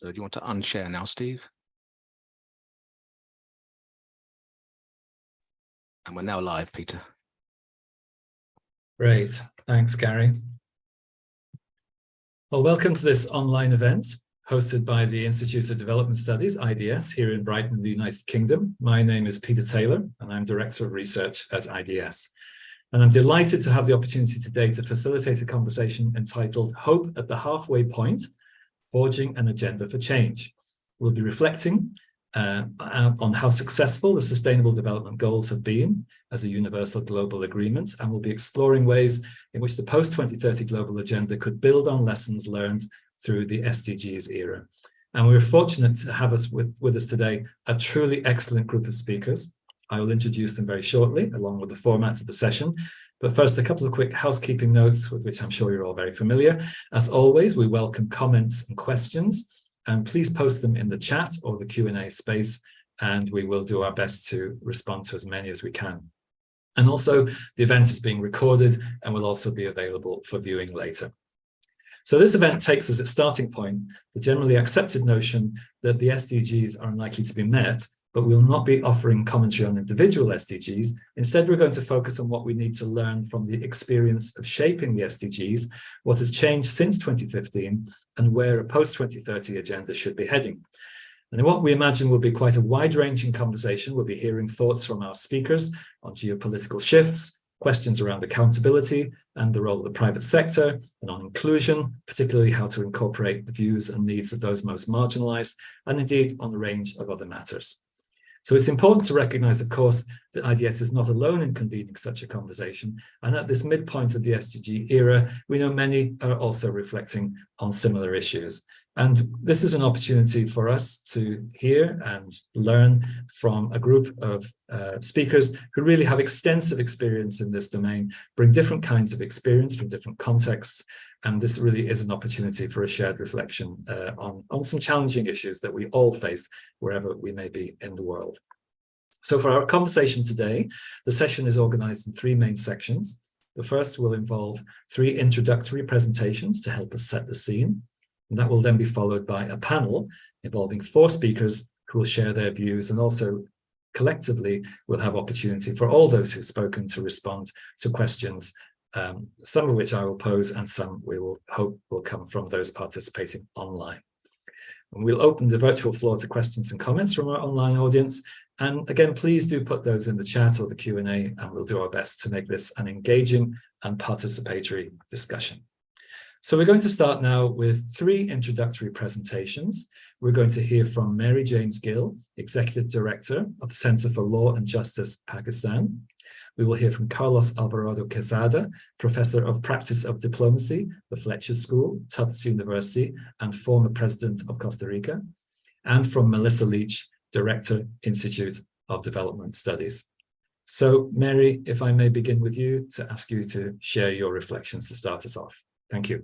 So do you want to unshare now, Steve? And we're now live, Peter. Great, thanks, Gary. Well, welcome to this online event hosted by the Institute of Development Studies, IDS, here in Brighton in the United Kingdom. My name is Peter Taylor, and I'm Director of Research at IDS. And I'm delighted to have the opportunity today to facilitate a conversation entitled Hope at the Halfway Point, Forging an Agenda for Change. We'll be reflecting on how successful the Sustainable Development Goals have been as a universal global agreement, and we'll be exploring ways in which the post-2030 global agenda could build on lessons learned through the SDGs era. And we're fortunate to have with us today a truly excellent group of speakers. I will introduce them very shortly, along with the format of the session. But first, a couple of quick housekeeping notes with which I'm sure you're all very familiar. As always, we welcome comments and questions. And please post them in the chat or the Q&A space, and we will do our best to respond to as many as we can. And also, the event is being recorded and will also be available for viewing later. So this event takes as its starting point the generally accepted notion that the SDGs are unlikely to be met, but we'll not be offering commentary on individual SDGs. Instead, we're going to focus on what we need to learn from the experience of shaping the SDGs, what has changed since 2015, and where a post-2030 agenda should be heading. And what we imagine will be quite a wide-ranging conversation. We'll be hearing thoughts from our speakers on geopolitical shifts, questions around accountability and the role of the private sector, and on inclusion, particularly how to incorporate the views and needs of those most marginalized, and indeed on a range of other matters. So it's important to recognize, of course, that IDS is not alone in convening such a conversation. And at this midpoint of the SDG era, we know many are also reflecting on similar issues. And this is an opportunity for us to hear and learn from a group of speakers who really have extensive experience in this domain, bring different kinds of experience from different contexts. And this really is an opportunity for a shared reflection on some challenging issues that we all face wherever we may be in the world. So for our conversation today, the session is organized in three main sections. The first will involve three introductory presentations to help us set the scene. And that will then be followed by a panel involving four speakers who will share their views, and also collectively we'll have opportunity for all those who've spoken to respond to questions, some of which I will pose and some we will hope will come from those participating online. And we'll open the virtual floor to questions and comments from our online audience. And again, please do put those in the chat or the Q&A, and we'll do our best to make this an engaging and participatory discussion. So we're going to start now with three introductory presentations. We're going to hear from Mary James Gill, Executive Director of the Center for Law and Justice, Pakistan. We will hear from Carlos Alvarado Quezada, Professor of Practice of Diplomacy, the Fletcher School, Tufts University, and former President of Costa Rica. And from Melissa Leach, Director, Institute of Development Studies. So Mary, if I may begin with you to ask you to share your reflections to start us off. Thank you.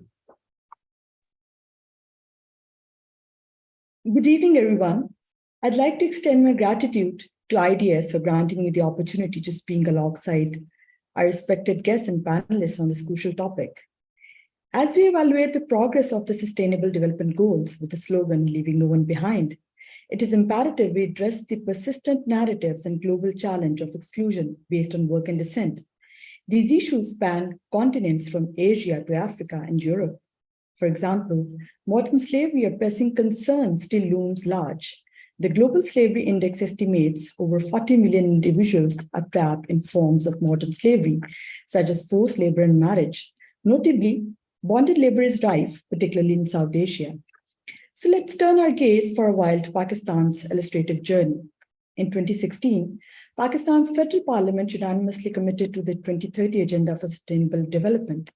Good evening, everyone. I'd like to extend my gratitude to IDS for granting me the opportunity to speak alongside our respected guests and panelists on this crucial topic. As we evaluate the progress of the Sustainable Development Goals with the slogan, "Leaving no one behind," it is imperative we address the persistent narratives and global challenge of exclusion based on work and descent. These issues span continents from Asia to Africa and Europe. For example, modern slavery, a pressing concern, still looms large. The Global Slavery Index estimates over 40 million individuals are trapped in forms of modern slavery, such as forced labor and marriage. Notably, bonded labor is rife, particularly in South Asia. So let's turn our gaze for a while to Pakistan's illustrative journey. In 2016, Pakistan's federal parliament unanimously committed to the 2030 Agenda for Sustainable Development.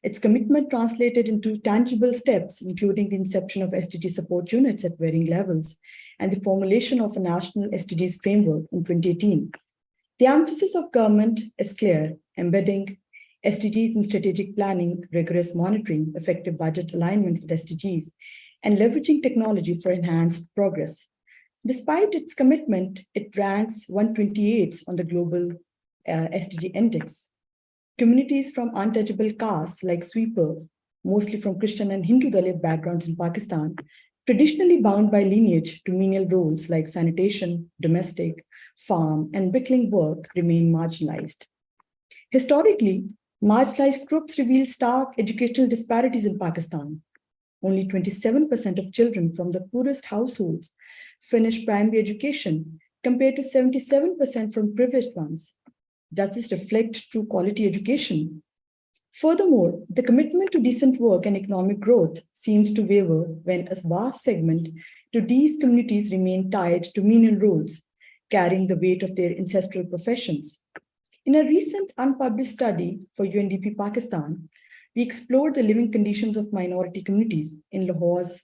Its commitment translated into tangible steps, including the inception of SDG support units at varying levels and the formulation of a national SDGs framework in 2018. The emphasis of government is clear: embedding SDGs in strategic planning, rigorous monitoring, effective budget alignment with SDGs, and leveraging technology for enhanced progress. Despite its commitment, it ranks 128th on the global SDG index. Communities from untouchable castes like sweeper, mostly from Christian and Hindu Dalit backgrounds in Pakistan, traditionally bound by lineage to menial roles like sanitation, domestic, farm, and bricklaying work, remain marginalized. Historically, marginalized groups reveal stark educational disparities in Pakistan. Only 27% of children from the poorest households finish primary education, compared to 77% from privileged ones. Does this reflect true quality education? Furthermore, the commitment to decent work and economic growth seems to waver when a vast segment to these communities remain tied to menial roles, carrying the weight of their ancestral professions. In a recent unpublished study for UNDP Pakistan, we explored the living conditions of minority communities in Lahore's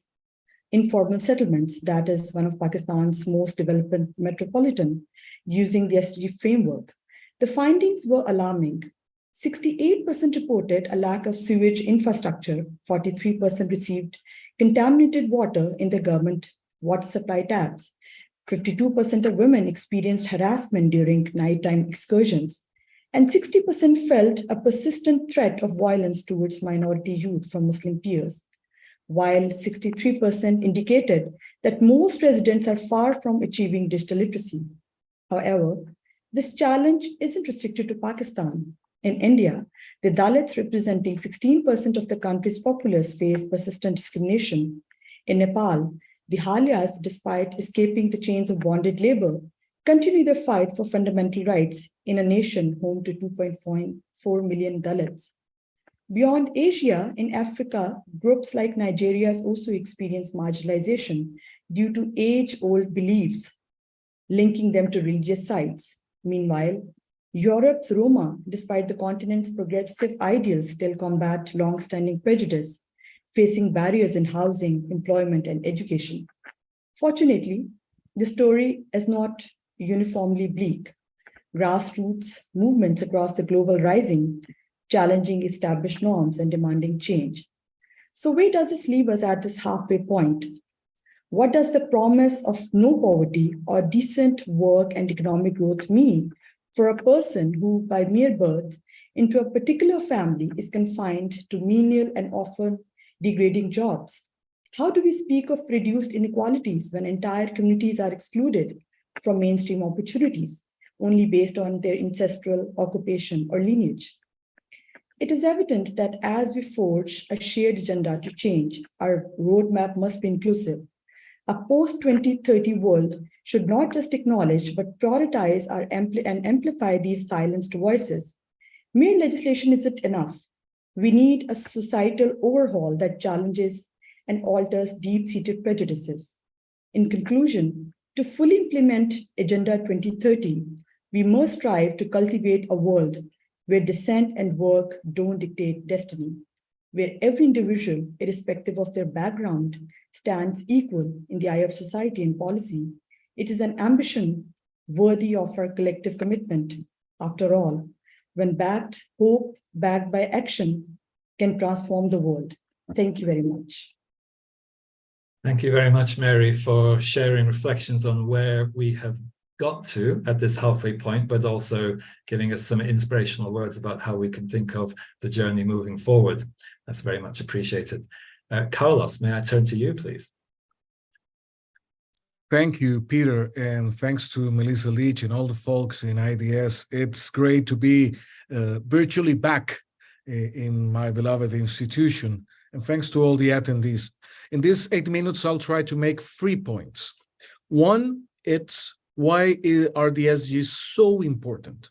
informal settlements, that is one of Pakistan's most developed metropolitan, using the SDG framework. The findings were alarming. 68% reported a lack of sewage infrastructure, 43% received contaminated water in the government water supply taps, 52% of women experienced harassment during nighttime excursions, and 60% felt a persistent threat of violence towards minority youth from Muslim peers, while 63% indicated that most residents are far from achieving digital literacy. However, this challenge isn't restricted to Pakistan. In India, the Dalits, representing 16% of the country's populace, face persistent discrimination. In Nepal, the Halyas, despite escaping the chains of bonded labor, continue their fight for fundamental rights in a nation home to 2.4 million Dalits. Beyond Asia, in Africa, groups like Nigeria's also experience marginalization due to age-old beliefs, linking them to religious sites. Meanwhile, Europe's Roma, despite the continent's progressive ideals, still combat long-standing prejudice, facing barriers in housing, employment, and education. Fortunately, the story is not uniformly bleak. Grassroots movements across the globe are rising, challenging established norms and demanding change. So where does this leave us at this halfway point? What does the promise of no poverty or decent work and economic growth mean for a person who, by mere birth, into a particular family is confined to menial and often degrading jobs? How do we speak of reduced inequalities when entire communities are excluded from mainstream opportunities, only based on their ancestral occupation or lineage? It is evident that as we forge a shared agenda to change, our roadmap must be inclusive. A post-2030 world should not just acknowledge, but prioritize and amplify these silenced voices. Mere legislation isn't enough. We need a societal overhaul that challenges and alters deep-seated prejudices. In conclusion, to fully implement Agenda 2030, we must strive to cultivate a world where dissent and work don't dictate destiny, where every individual, irrespective of their background, stands equal in the eye of society and policy. It is an ambition worthy of our collective commitment. After all, when hope backed by action can transform the world. Thank you very much. Thank you very much, Mary, for sharing reflections on where we have got to at this halfway point, but also giving us some inspirational words about how we can think of the journey moving forward. That's very much appreciated. Carlos, may I turn to you, please? Thank you, Peter, and thanks to Melissa Leach and all the folks in IDS. It's great to be virtually back in my beloved institution, and thanks to all the attendees. In these 8 minutes, I'll try to make 3 points. One, it's why are the SDGs so important?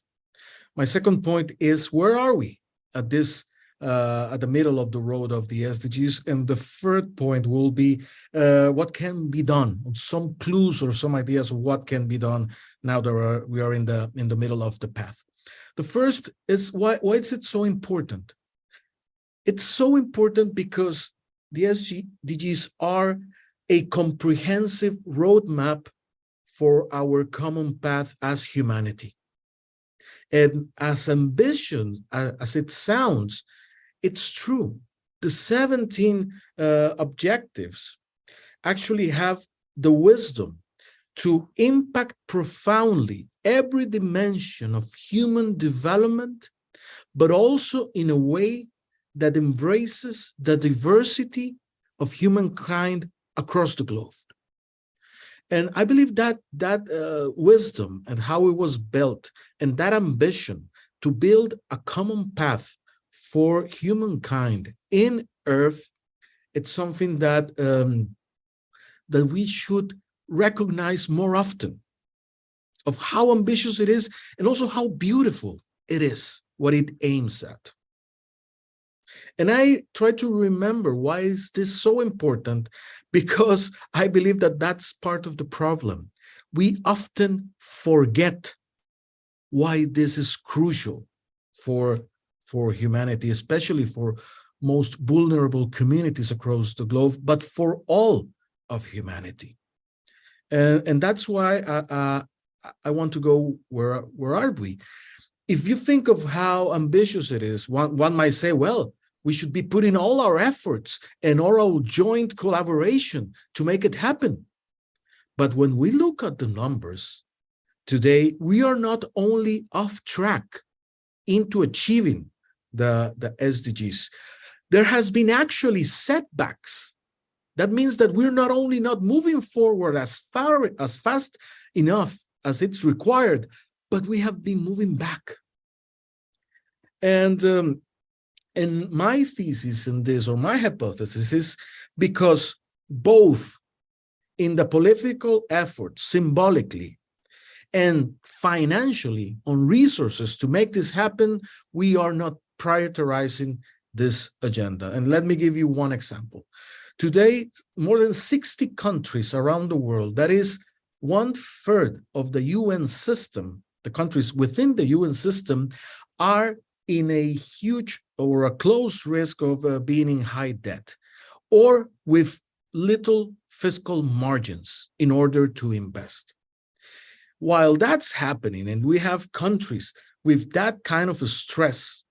My second point is, where are we at this at the middle of the road of the SDGs? And the third point will be what can be done, some clues or some ideas of what can be done now that we are in the middle of the path. The first is why is it so important? It's so important because the SDGs are a comprehensive roadmap for our common path as humanity. And as ambitious as it sounds, it's true. The 17 objectives actually have the wisdom to impact profoundly every dimension of human development, but also in a way that embraces the diversity of humankind across the globe. And I believe that wisdom and how it was built and that ambition to build a common path for humankind in Earth, it's something that that we should recognize more often, of how ambitious it is and also how beautiful it is, what it aims at. And I try to remember, why is this so important? Because I believe that that's part of the problem. We often forget why this is crucial for humanity, especially for most vulnerable communities across the globe, but for all of humanity. And that's why I want to go, where are we? If you think of how ambitious it is, one might say, well, we should be putting all our efforts and all our joint collaboration to make it happen. But when we look at the numbers today, we are not only off track into achieving the SDGs, there has been actually setbacks. That means that we're not only not moving forward as fast enough as it's required, but we have been moving back. And my thesis in this, or my hypothesis, is because both in the political effort, symbolically, and financially on resources to make this happen, we are not prioritizing this agenda. And let me give you one example. Today, more than 60 countries around the world, that is 1/3 of the UN system, the countries within the UN system, are in a huge or a close risk of being in high debt or with little fiscal margins in order to invest. While that's happening, and we have countries with that kind of a stress,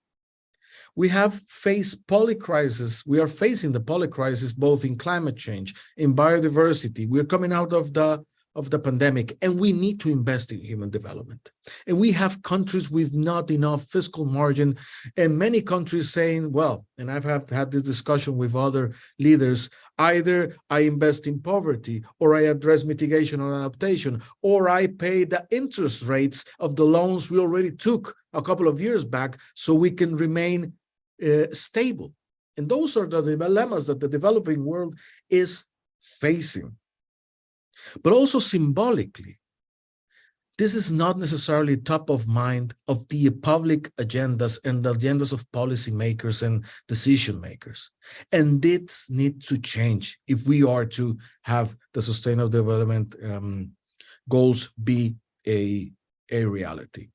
we have faced polycrisis. We are facing the polycrisis both in climate change, in biodiversity. We're coming out of the pandemic, and we need to invest in human development. And we have countries with not enough fiscal margin, and many countries saying, well, and I've had this discussion with other leaders, either I invest in poverty, or I address mitigation or adaptation, or I pay the interest rates of the loans we already took a couple of years back so we can remain stable. And those are the dilemmas that the developing world is facing. But also symbolically, this is not necessarily top of mind of the public agendas and the agendas of policymakers and decision makers. And this needs to change if we are to have the Sustainable Development Goals be a reality.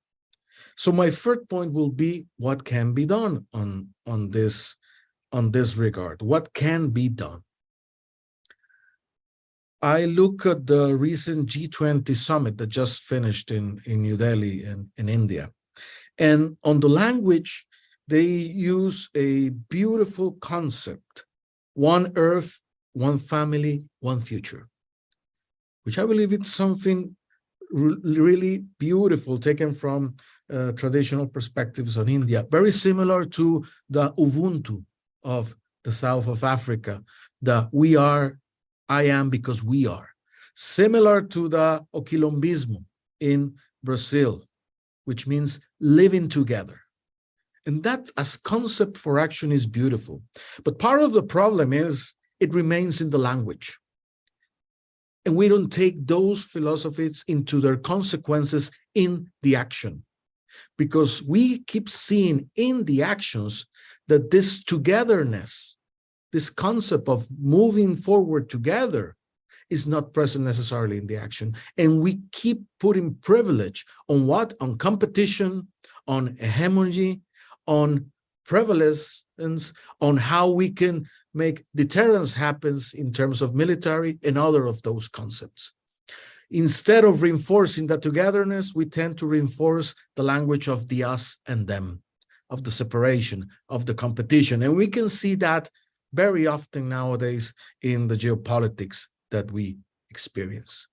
So my third point will be what can be done on this regard. What can be done? I look at the recent G20 summit that just finished in New Delhi in India. And on the language, they use a beautiful concept: one earth, one family, one future, which I believe it's something really beautiful taken from traditional perspectives on India, very similar to the Ubuntu of the south of Africa, the we are, I am because we are, similar to the O Quilombismo in Brazil, which means living together. And that as concept for action is beautiful. But part of the problem is it remains in the language. And we don't take those philosophies into their consequences in the action, because we keep seeing in the actions that this togetherness, this concept of moving forward together, is not present necessarily in the action. And we keep putting privilege on what? On competition, on hegemony, on prevalence, on how we can make deterrence happen in terms of military and other of those concepts. Instead of reinforcing the togetherness, we tend to reinforce the language of the us and them, of the separation, of the competition. And we can see that very often nowadays in the geopolitics that we experience.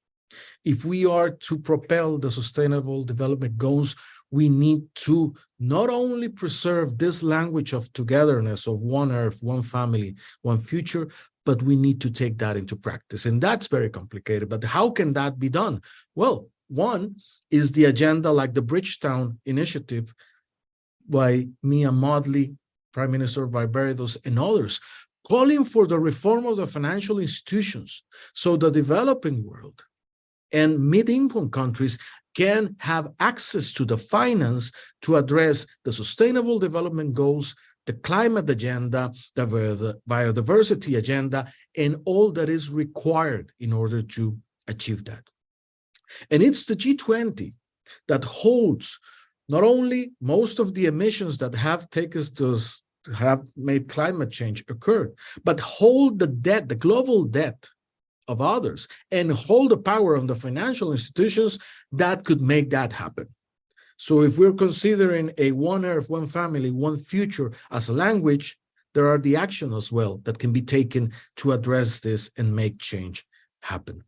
If we are to propel the Sustainable Development Goals, we need to not only preserve this language of togetherness, of one earth, one family, one future, but we need to take that into practice. And that's very complicated. But how can that be done? Well, one is the agenda like the Bridgetown Initiative by Mia Mottley, Prime Minister of Barbados, and others, calling for the reform of the financial institutions so the developing world and mid-income countries can have access to the finance to address the sustainable development goals, the climate agenda, the biodiversity agenda, and all that is required in order to achieve that. And it's the G20 that holds not only most of the emissions that have taken us to have made climate change occur, but hold the debt, the global debt of others, and hold the power on the financial institutions that could make that happen. So if we're considering a one earth, one family, one future as a language, there are the action as well that can be taken to address this and make change happen.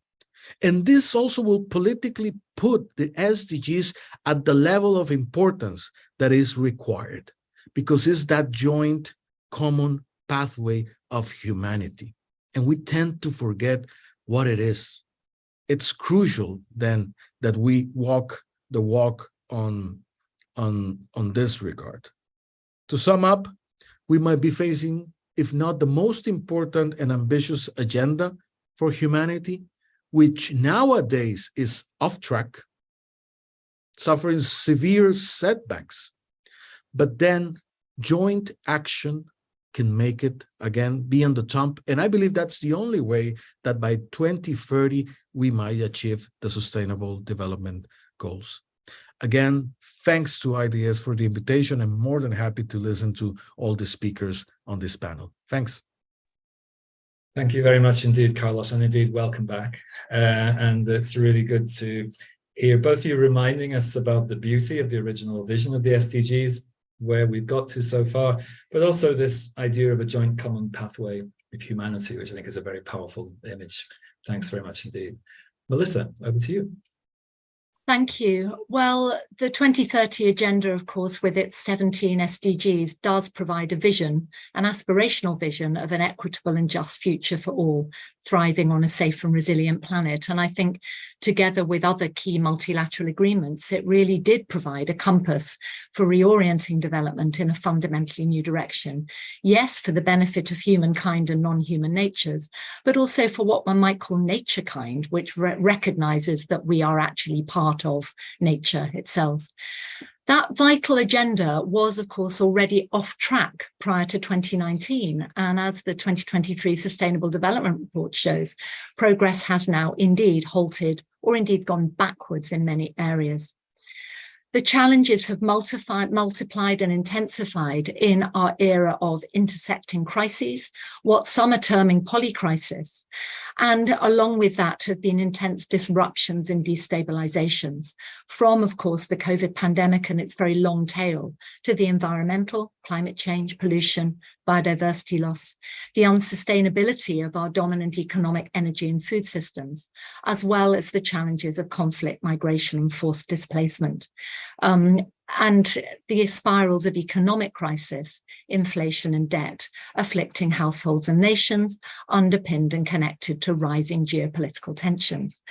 And this also will politically put the SDGs at the level of importance that is required, because it's that joint common pathway of humanity. And we tend to forget what it is. It's crucial then that we walk the walk on this regard. To sum up, we might be facing, if not the most important and ambitious agenda for humanity, which nowadays is off track, suffering severe setbacks, but then joint action can make it again be on the top. And I believe that's the only way that by 2030, we might achieve the Sustainable Development Goals. Again, thanks to IDS for the invitation. I'm more than happy to listen to all the speakers on this panel. Thanks. Thank you very much indeed, Carlos, and indeed welcome back. And it's really good to hear both of you reminding us about the beauty of the original vision of the SDGs, where we've got to so far, but also this idea of a joint common pathway of humanity, which I think is a very powerful image. Thanks very much indeed. Melissa, over to you. Thank you. Well, the 2030 agenda, of course, with its 17 SDGs, does provide a vision, an aspirational vision of an equitable and just future for all, thriving on a safe and resilient planet. And I think together with other key multilateral agreements, it really did provide a compass for reorienting development in a fundamentally new direction. Yes, for the benefit of humankind and non-human natures, but also for what one might call nature kind, which recognizes that we are actually part of nature itself. That vital agenda was, of course, already off track prior to 2019. And as the 2023 Sustainable Development Report shows, progress has now indeed halted or indeed gone backwards in many areas. The challenges have multiplied and intensified in our era of intersecting crises, what some are terming polycrisis. And along with that have been intense disruptions and destabilizations from, of course, the COVID pandemic and its very long tail to the environmental, climate change, pollution, biodiversity loss, the unsustainability of our dominant economic, energy and food systems, as well as the challenges of conflict, migration and forced displacement. And the spirals of economic crisis, inflation and debt, afflicting households and nations, underpinned and connected to rising geopolitical tensions.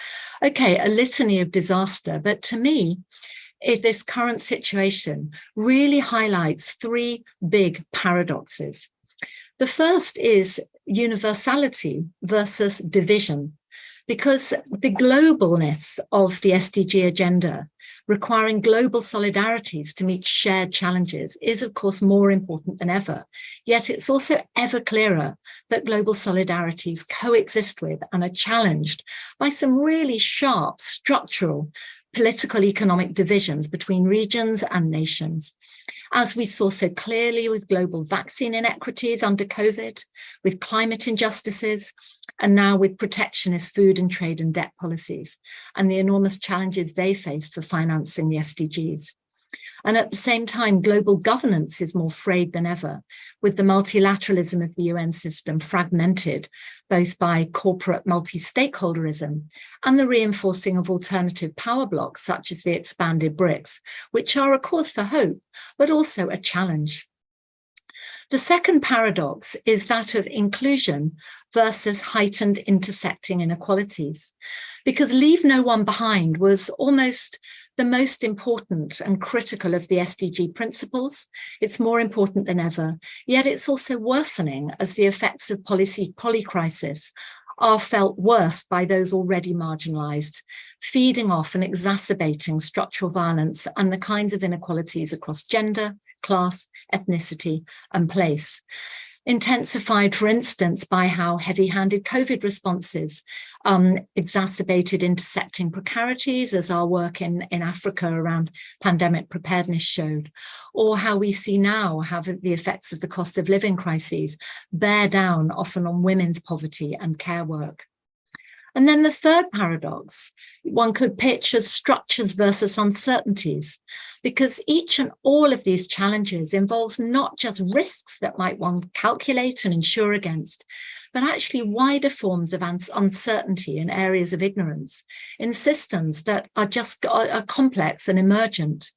Okay, a litany of disaster, but to me, this current situation really highlights three big paradoxes. The first is universality versus division, because the globalness of the SDG agenda requiring global solidarities to meet shared challenges is, of course, more important than ever. Yet it's also ever clearer that global solidarities coexist with and are challenged by some really sharp structural political economic divisions between regions and nations. As we saw so clearly with global vaccine inequities under COVID, with climate injustices, and now with protectionist food and trade and debt policies, and the enormous challenges they face for financing the SDGs. And at the same time, global governance is more frayed than ever, with the multilateralism of the UN system fragmented both by corporate multi-stakeholderism and the reinforcing of alternative power blocks such as the expanded BRICS, which are a cause for hope, but also a challenge. The second paradox is that of inclusion versus heightened intersecting inequalities, because leave no one behind was almost the most important and critical of the SDG principles. It's more important than ever, yet it's also worsening as the effects of polycrisis are felt worst by those already marginalized, feeding off and exacerbating structural violence and the kinds of inequalities across gender, class, ethnicity, and place. Intensified, for instance, by how heavy-handed COVID responses exacerbated intersecting precarities, as our work in Africa around pandemic preparedness showed, or how we see now how the effects of the cost of living crises bear down often on women's poverty and care work. And then the third paradox, one could pitch as structures versus uncertainties, because each and all of these challenges involves not just risks that might one calculate and insure against, but actually wider forms of uncertainty in areas of ignorance, in systems that are complex and emergent.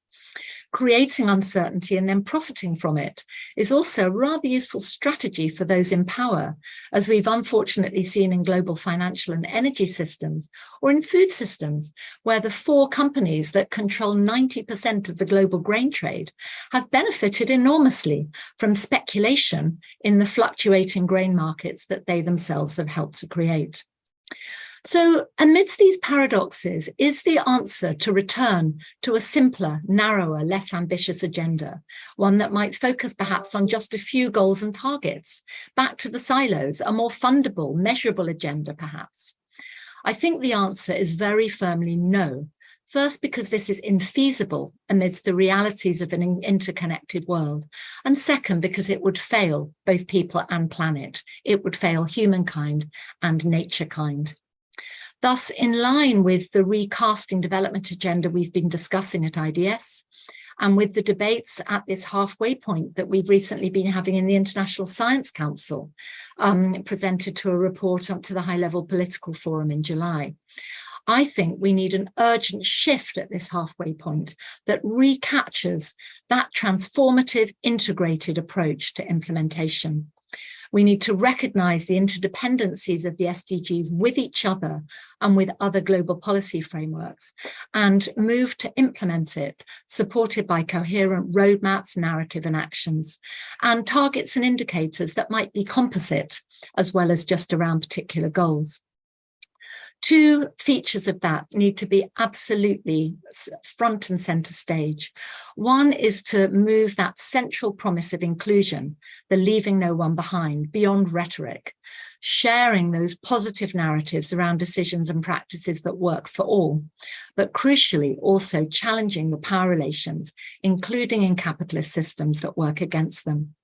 Creating uncertainty and then profiting from it is also a rather useful strategy for those in power, as we've unfortunately seen in global financial and energy systems, or in food systems, where the 4 companies that control 90% of the global grain trade have benefited enormously from speculation in the fluctuating grain markets that they themselves have helped to create. So amidst these paradoxes is the answer to return to a simpler, narrower, less ambitious agenda, one that might focus perhaps on just a few goals and targets, back to the silos, a more fundable, measurable agenda perhaps? I think the answer is very firmly no. First, because this is infeasible amidst the realities of an interconnected world. And second, because it would fail both people and planet. It would fail humankind and nature kind. Thus, in line with the recasting development agenda we've been discussing at IDS, and with the debates at this halfway point that we've recently been having in the International Science Council, presented to a report to the High-Level Political Forum in July, I think we need an urgent shift at this halfway point that recaptures that transformative, integrated approach to implementation. We need to recognize the interdependencies of the SDGs with each other and with other global policy frameworks, and move to implement it, supported by coherent roadmaps, narrative and actions, and targets and indicators that might be composite, as well as just around particular goals. 2 features of that need to be absolutely front and center stage. One is to move that central promise of inclusion, the leaving no one behind, beyond rhetoric, sharing those positive narratives around decisions and practices that work for all, but crucially also challenging the power relations, including in capitalist systems that work against them.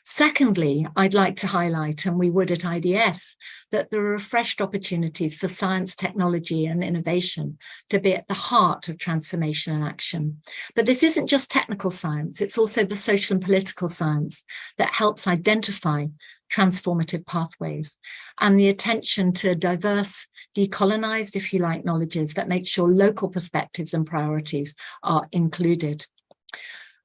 Secondly, I'd like to highlight, and we would at IDS, that there are refreshed opportunities for science, technology and innovation to be at the heart of transformation and action. But this isn't just technical science, it's also the social and political science that helps identify transformative pathways, and the attention to diverse, decolonized, if you like, knowledges that make sure local perspectives and priorities are included.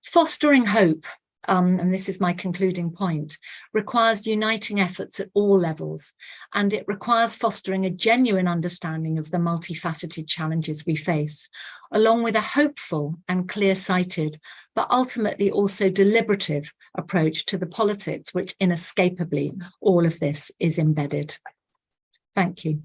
Fostering hope, and this is my concluding point, requires uniting efforts at all levels, and it requires fostering a genuine understanding of the multifaceted challenges we face, along with a hopeful and clear-sighted, but ultimately also deliberative approach to the politics which inescapably all of this is embedded. Thank you.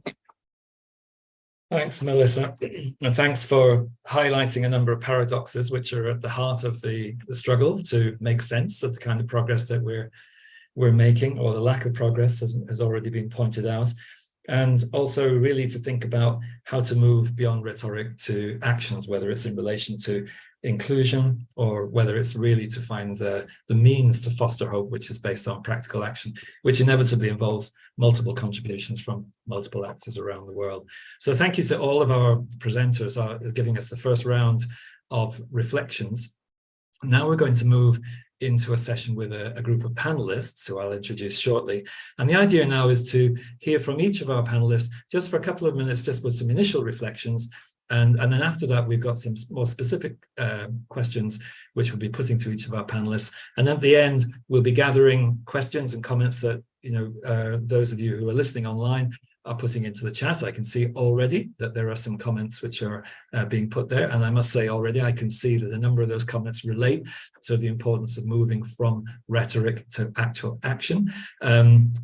Thanks, Melissa. And thanks for highlighting a number of paradoxes which are at the heart of the struggle to make sense of the kind of progress that we're making, or the lack of progress has already been pointed out. And also really to think about how to move beyond rhetoric to actions, whether it's in relation to inclusion or whether it's really to find the means to foster hope, which is based on practical action, which inevitably involves multiple contributions from multiple actors around the world. So thank you to all of our presenters for giving us the first round of reflections. Now we're going to move into a session with a group of panelists who I'll introduce shortly. And the idea now is to hear from each of our panelists just for a couple of minutes, just with some initial reflections. And then after that, we've got some more specific questions, which we'll be putting to each of our panelists. And at the end, we'll be gathering questions and comments that, those of you who are listening online are putting into the chat. I can see already that there are some comments which are being put there. And I must say already, I can see that a number of those comments relate to the importance of moving from rhetoric to actual action. And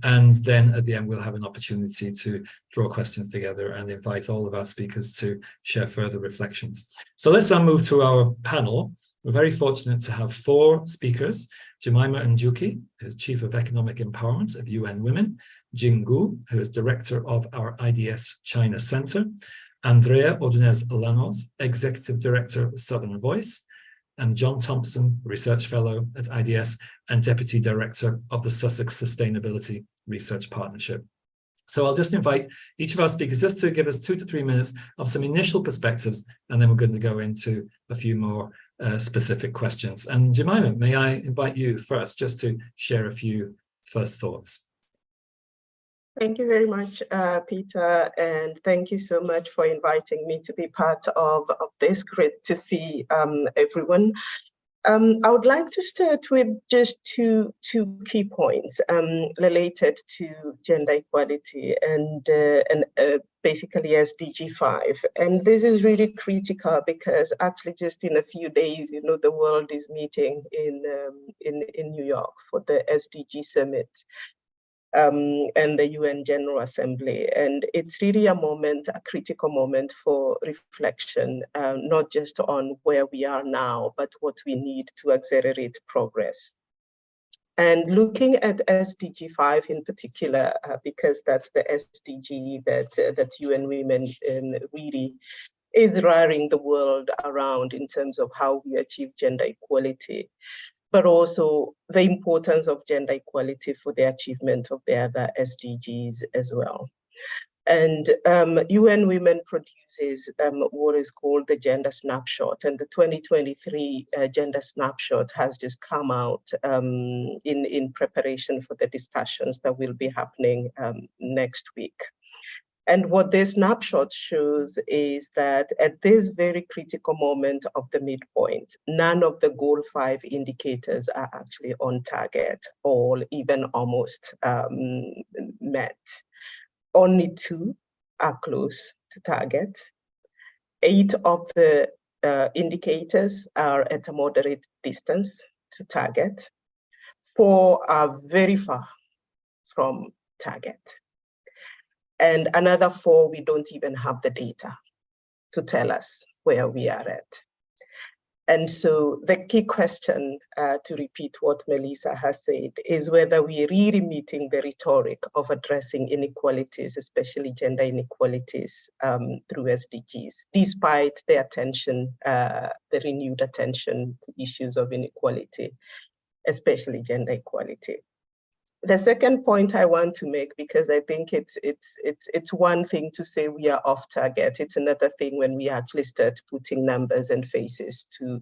then at the end, we'll have an opportunity to draw questions together and invite all of our speakers to share further reflections. So let's now move to our panel. We're very fortunate to have 4 speakers: Jemima Njuki, who is Chief of Economic Empowerment of UN Women; Jing Gu, who is Director of our IDS China Center; Andrea Ordonez Lanos, Executive Director of Southern Voice; and John Thompson, Research Fellow at IDS and Deputy Director of the Sussex Sustainability Research Partnership. So I'll just invite each of our speakers just to give us 2 to 3 minutes of some initial perspectives, and then we're going to go into a few more specific questions. And Jemima, may I invite you first just to share a few first thoughts? Thank you very much, Peter, and thank you so much for inviting me to be part of this. Great to see everyone. I would like to start with just two key points related to gender equality and basically SDG 5. And this is really critical because actually just in a few days, the world is meeting in New York for the SDG Summit. And the UN General Assembly. And it's really a critical moment for reflection, not just on where we are now, but what we need to accelerate progress. And looking at SDG 5 in particular, because that's the SDG that UN Women really is driving the world around in terms of how we achieve gender equality, but also the importance of gender equality for the achievement of the other SDGs as well. And UN Women produces what is called the Gender Snapshot, and the 2023 Gender Snapshot has just come out in preparation for the discussions that will be happening next week. And what this snapshot shows is that at this very critical moment of the midpoint, none of the Goal 5 indicators are actually on target or even almost met. Only 2 are close to target. 8 of the indicators are at a moderate distance to target. 4 are very far from target. And another 4, we don't even have the data to tell us where we are at. And so the key question, to repeat what Melissa has said, is whether we're really meeting the rhetoric of addressing inequalities, especially gender inequalities, through SDGs, despite the attention, the renewed attention to issues of inequality, especially gender equality. The second point I want to make, because I think it's one thing to say we are off target. It's another thing when we actually start putting numbers and faces to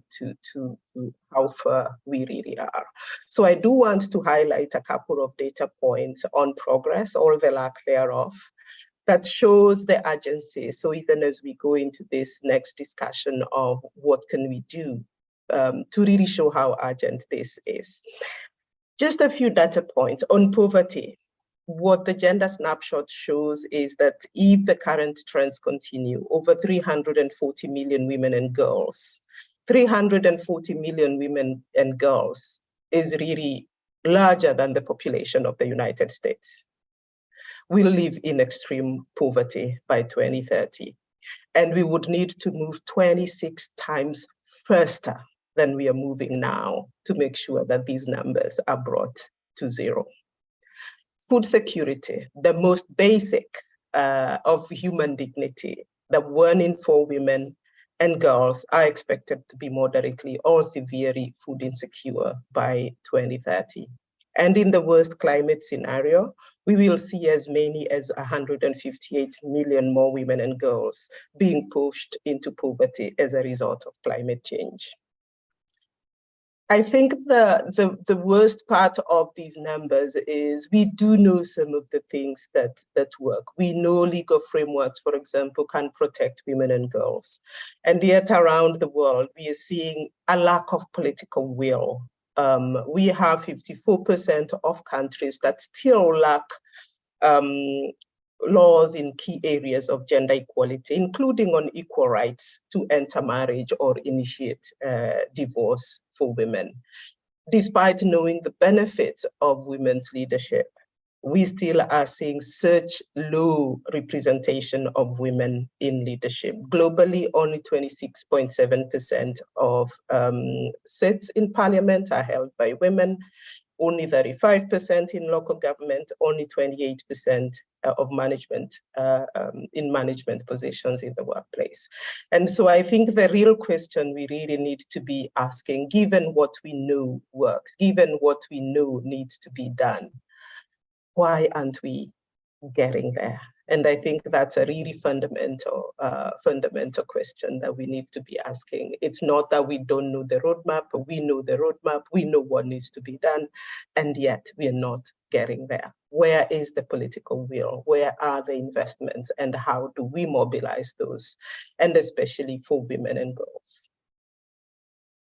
how far we really are. So I do want to highlight a couple of data points on progress, or the lack thereof, that shows the urgency. So even as we go into this next discussion of what can we do to really show how urgent this is. Just a few data points on poverty. What the gender snapshot shows is that if the current trends continue, over 340 million women and girls, 340 million women and girls is really larger than the population of the United States, will live in extreme poverty by 2030. And we would need to move 26 times faster than we are moving now to make sure that these numbers are brought to 0. Food security, the most basic of human dignity, that 1 in 4 women and girls are expected to be moderately or severely food insecure by 2030. And in the worst climate scenario, we will see as many as 158 million more women and girls being pushed into poverty as a result of climate change. I think the worst part of these numbers is we do know some of the things that work. We know legal frameworks, for example, can protect women and girls. And yet around the world, we are seeing a lack of political will. We have 54% of countries that still lack laws in key areas of gender equality, including on equal rights to enter marriage or initiate divorce for women. Despite knowing the benefits of women's leadership, we still are seeing such low representation of women in leadership. Globally, only 26.7% of seats in parliament are held by women, only 35% in local government, only 28% of management in management positions in the workplace. And so I think the real question we really need to be asking, given what we know works, given what we know needs to be done, why aren't we getting there? And I think that's a really fundamental question that we need to be asking. It's not that we don't know the roadmap, but we know the roadmap, we know what needs to be done, and yet we are not getting there. Where is the political will? Where are the investments? And how do we mobilize those? And especially for women and girls.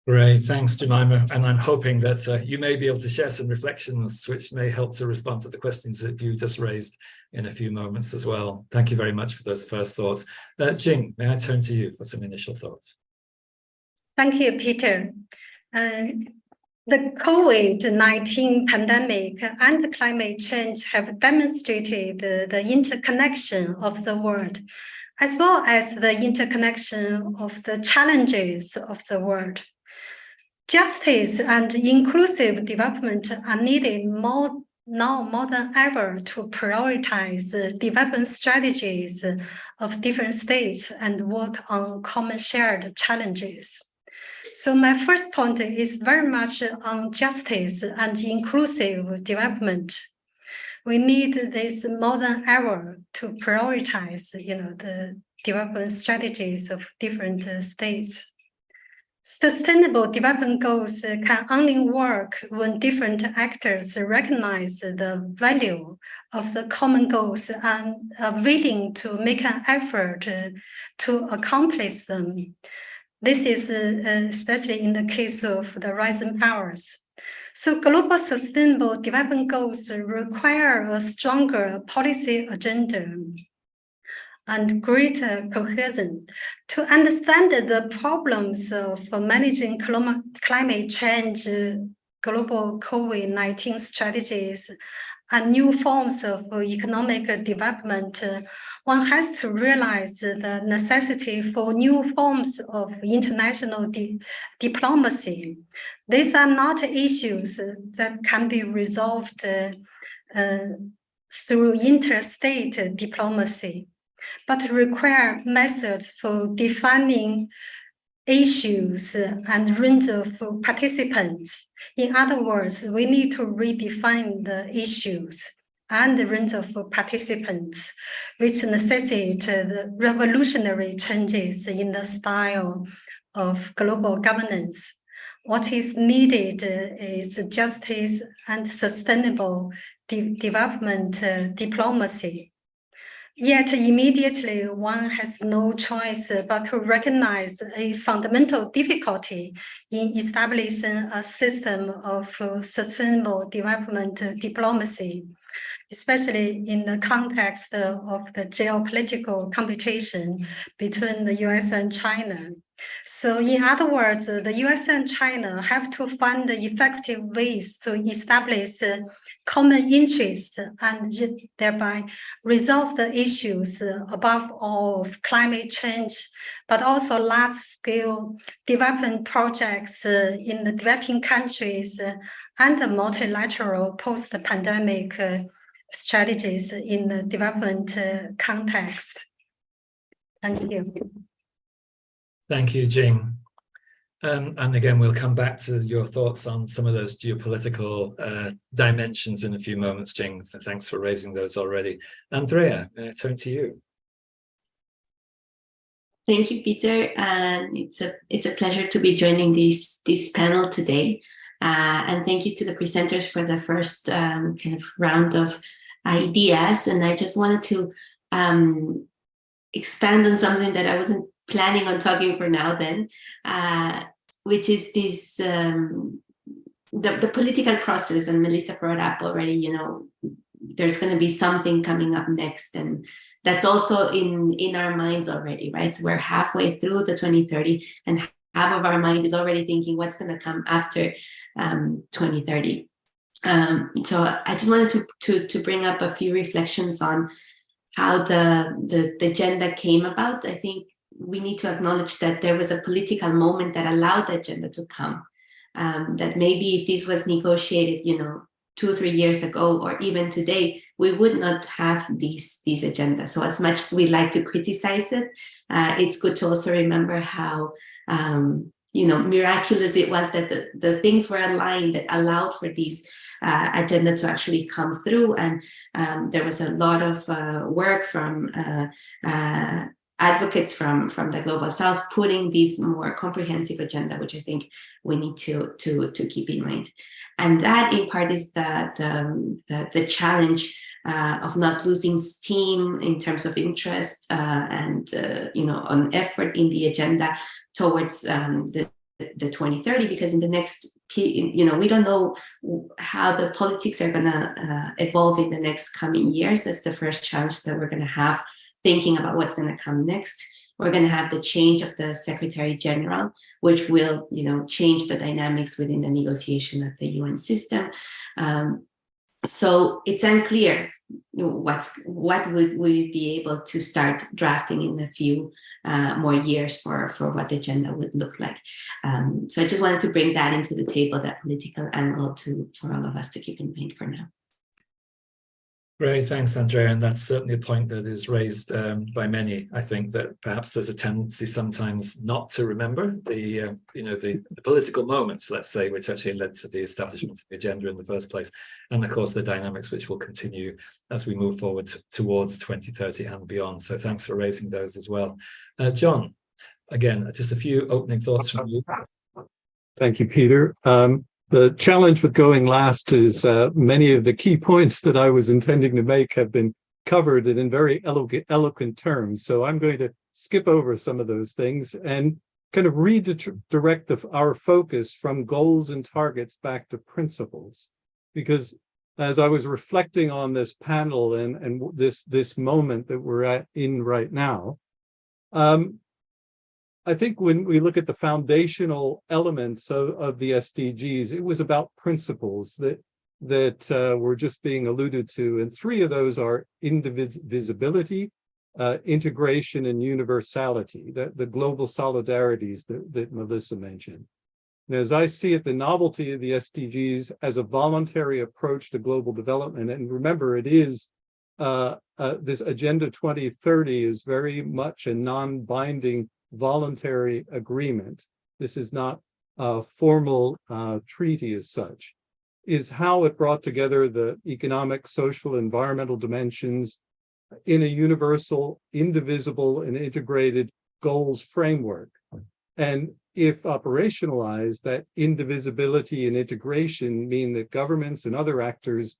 Great, thanks, Jemima. And I'm hoping that you may be able to share some reflections which may help to respond to the questions that you just raised in a few moments as well. Thank you very much for those first thoughts. Jing, may I turn to you for some initial thoughts? Thank you, Peter. The COVID-19 pandemic and climate change have demonstrated the interconnection of the world, as well as the interconnection of the challenges of the world. Justice and inclusive development are needed now more than ever to prioritize development strategies of different states and work on common shared challenges. So my first point is very much on justice and inclusive development. We need this more than ever to prioritize, the development strategies of different states. Sustainable development goals can only work when different actors recognize the value of the common goals and are willing to make an effort to accomplish them. This is especially in the case of the rising powers. So global sustainable development goals require a stronger policy agenda and greater cohesion to understand the problems of managing climate change, global COVID-19 strategies, and new forms of economic development. One has to realize the necessity for new forms of international diplomacy. These are not issues that can be resolved through interstate diplomacy, but require methods for defining issues and range of participants. In other words, we need to redefine the issues and the range of participants, which necessitate the revolutionary changes in the style of global governance. What is needed is justice and sustainable development diplomacy. Yet immediately one has no choice but to recognize a fundamental difficulty in establishing a system of sustainable development diplomacy, especially in the context of the geopolitical competition between the US and China. So in other words, the US and China have to find effective ways to establish common interests and thereby resolve the issues above all of climate change, but also large-scale development projects in the developing countries and the multilateral post-pandemic strategies in the development context. Thank you. Thank you, Jing. And again, we'll come back to your thoughts on some of those geopolitical dimensions in a few moments, Jing. So thanks for raising those already. Andrea, may I turn to you? Thank you, Peter. And it's a pleasure to be joining this panel today. And thank you to the presenters for the first kind of round of ideas. And I just wanted to expand on something that I wasn't planning on talking for now then, which is this, the political process. And Melissa brought up already, you know, there's going to be something coming up next. And that's also in our minds already, right? So we're halfway through the 2030 and half of our mind is already thinking what's going to come after 2030. So I just wanted to bring up a few reflections on how the agenda came about. I think we need to acknowledge that there was a political moment that allowed the agenda to come. That maybe if this was negotiated, you know, 2 or 3 years ago, or even today, we would not have these agendas. So as much as we like to criticize it, it's good to also remember how, you know, miraculous it was that the things were aligned that allowed for these agenda to actually come through. And there was a lot of work from advocates from the Global South putting this more comprehensive agenda, which I think we need to keep in mind. And that in part is the challenge of not losing steam in terms of interest and you know, on effort in the agenda towards the 2030, because in the next, you know, we don't know how the politics are going to evolve in the next coming years. That's the first challenge that we're going to have, thinking about what's going to come next. We're going to have the change of the Secretary General, which will, you know, change the dynamics within the negotiation of the UN system. So it's unclear what would we be able to start drafting in a few more years for what the agenda would look like. So I just wanted to bring that into the table, that political angle for all of us to keep in mind for now. Great, thanks, Andrea. And that's certainly a point that is raised by many. I think that perhaps there's a tendency sometimes not to remember the political moments, let's say, which actually led to the establishment of the agenda in the first place, and of course the dynamics which will continue as we move forward towards 2030 and beyond. So thanks for raising those as well. John, again, just a few opening thoughts from you. Thank you, Peter. The challenge with going last is many of the key points that I was intending to make have been covered in very eloquent terms. So I'm going to skip over some of those things and kind of redirect our focus from goals and targets back to principles. Because as I was reflecting on this panel and this moment that we're in right now, I think when we look at the foundational elements of the SDGs, it was about principles that were just being alluded to. And 3 of those are indivisibility, integration, and universality, the global solidarities that Melissa mentioned. And as I see it, the novelty of the SDGs as a voluntary approach to global development, and remember, it is this Agenda 2030 is very much a non-binding voluntary agreement. This is not a formal treaty as such, is how it brought together the economic, social, environmental dimensions in a universal, indivisible, and integrated goals framework. And if operationalized, that indivisibility and integration mean that governments and other actors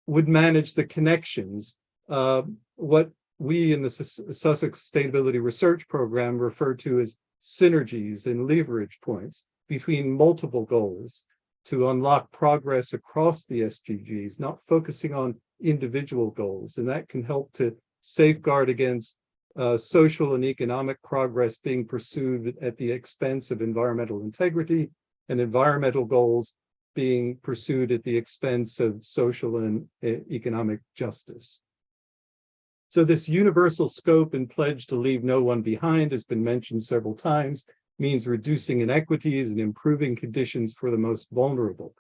would manage the connections, what we in the Sussex Sustainability Research Program refer to as synergies and leverage points between multiple goals to unlock progress across the SDGs, not focusing on individual goals. And that can help to safeguard against social and economic progress being pursued at the expense of environmental integrity, and environmental goals being pursued at the expense of social and economic justice. So this universal scope and pledge to leave no one behind has been mentioned several times, means reducing inequities and improving conditions for the most vulnerable.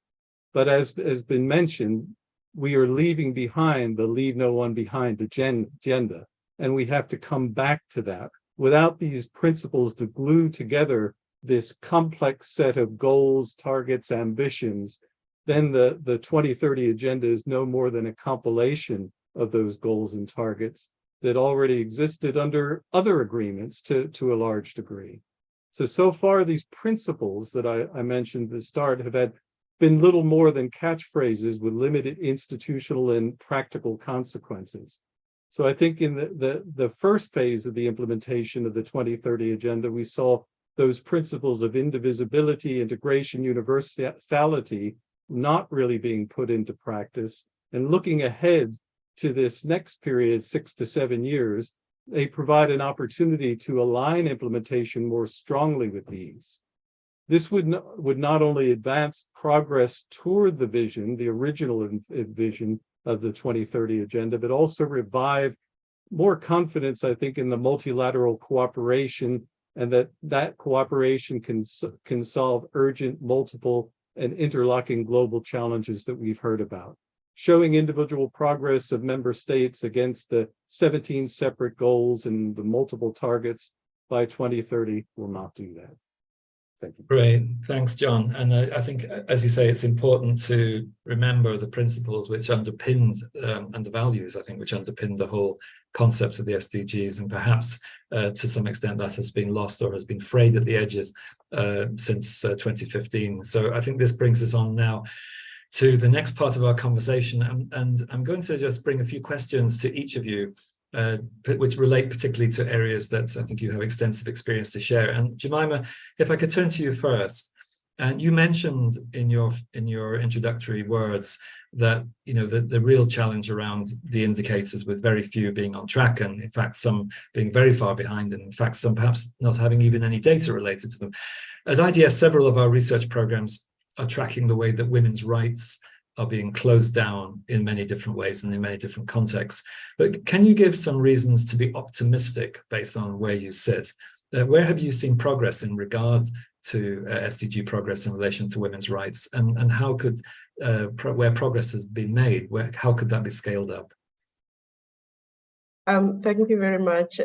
But as has been mentioned, we are leaving behind the leave no one behind agenda, and we have to come back to that. Without these principles to glue together this complex set of goals, targets, ambitions, then the 2030 agenda is no more than a compilation of those goals and targets, that already existed under other agreements to a large degree. So far, these principles that I mentioned at the start have been little more than catchphrases with limited institutional and practical consequences. So I think in the first phase of the implementation of the 2030 Agenda, we saw those principles of indivisibility, integration, universality not really being put into practice. And looking ahead to this next period, 6 to 7 years, they provide an opportunity to align implementation more strongly with these. This would not only advance progress toward the vision, the original vision of the 2030 Agenda, but also revive more confidence, I think, in the multilateral cooperation, and that cooperation can solve urgent, multiple, and interlocking global challenges that we've heard about. Showing individual progress of member states against the 17 separate goals and the multiple targets by 2030 will not do that. Thank you. Great, thanks, John. And I think, as you say, it's important to remember the principles which underpinned and the values, I think, which underpin the whole concept of the SDGs. And perhaps to some extent that has been lost or has been frayed at the edges since 2015. So I think this brings us on now to the next part of our conversation. And I'm going to just bring a few questions to each of you, which relate particularly to areas that I think you have extensive experience to share. And Jemima, if I could turn to you first, and you mentioned in your introductory words that the real challenge around the indicators, with very few being on track, and in fact some being very far behind, and in fact some perhaps not having even any data related to them. At IDS, several of our research programs are tracking the way that women's rights are being closed down in many different ways and in many different contexts. But can you give some reasons to be optimistic based on where you sit? Where have you seen progress in regard to SDG progress in relation to women's rights? And how could, where progress has been made, how could that be scaled up? Thank you very much,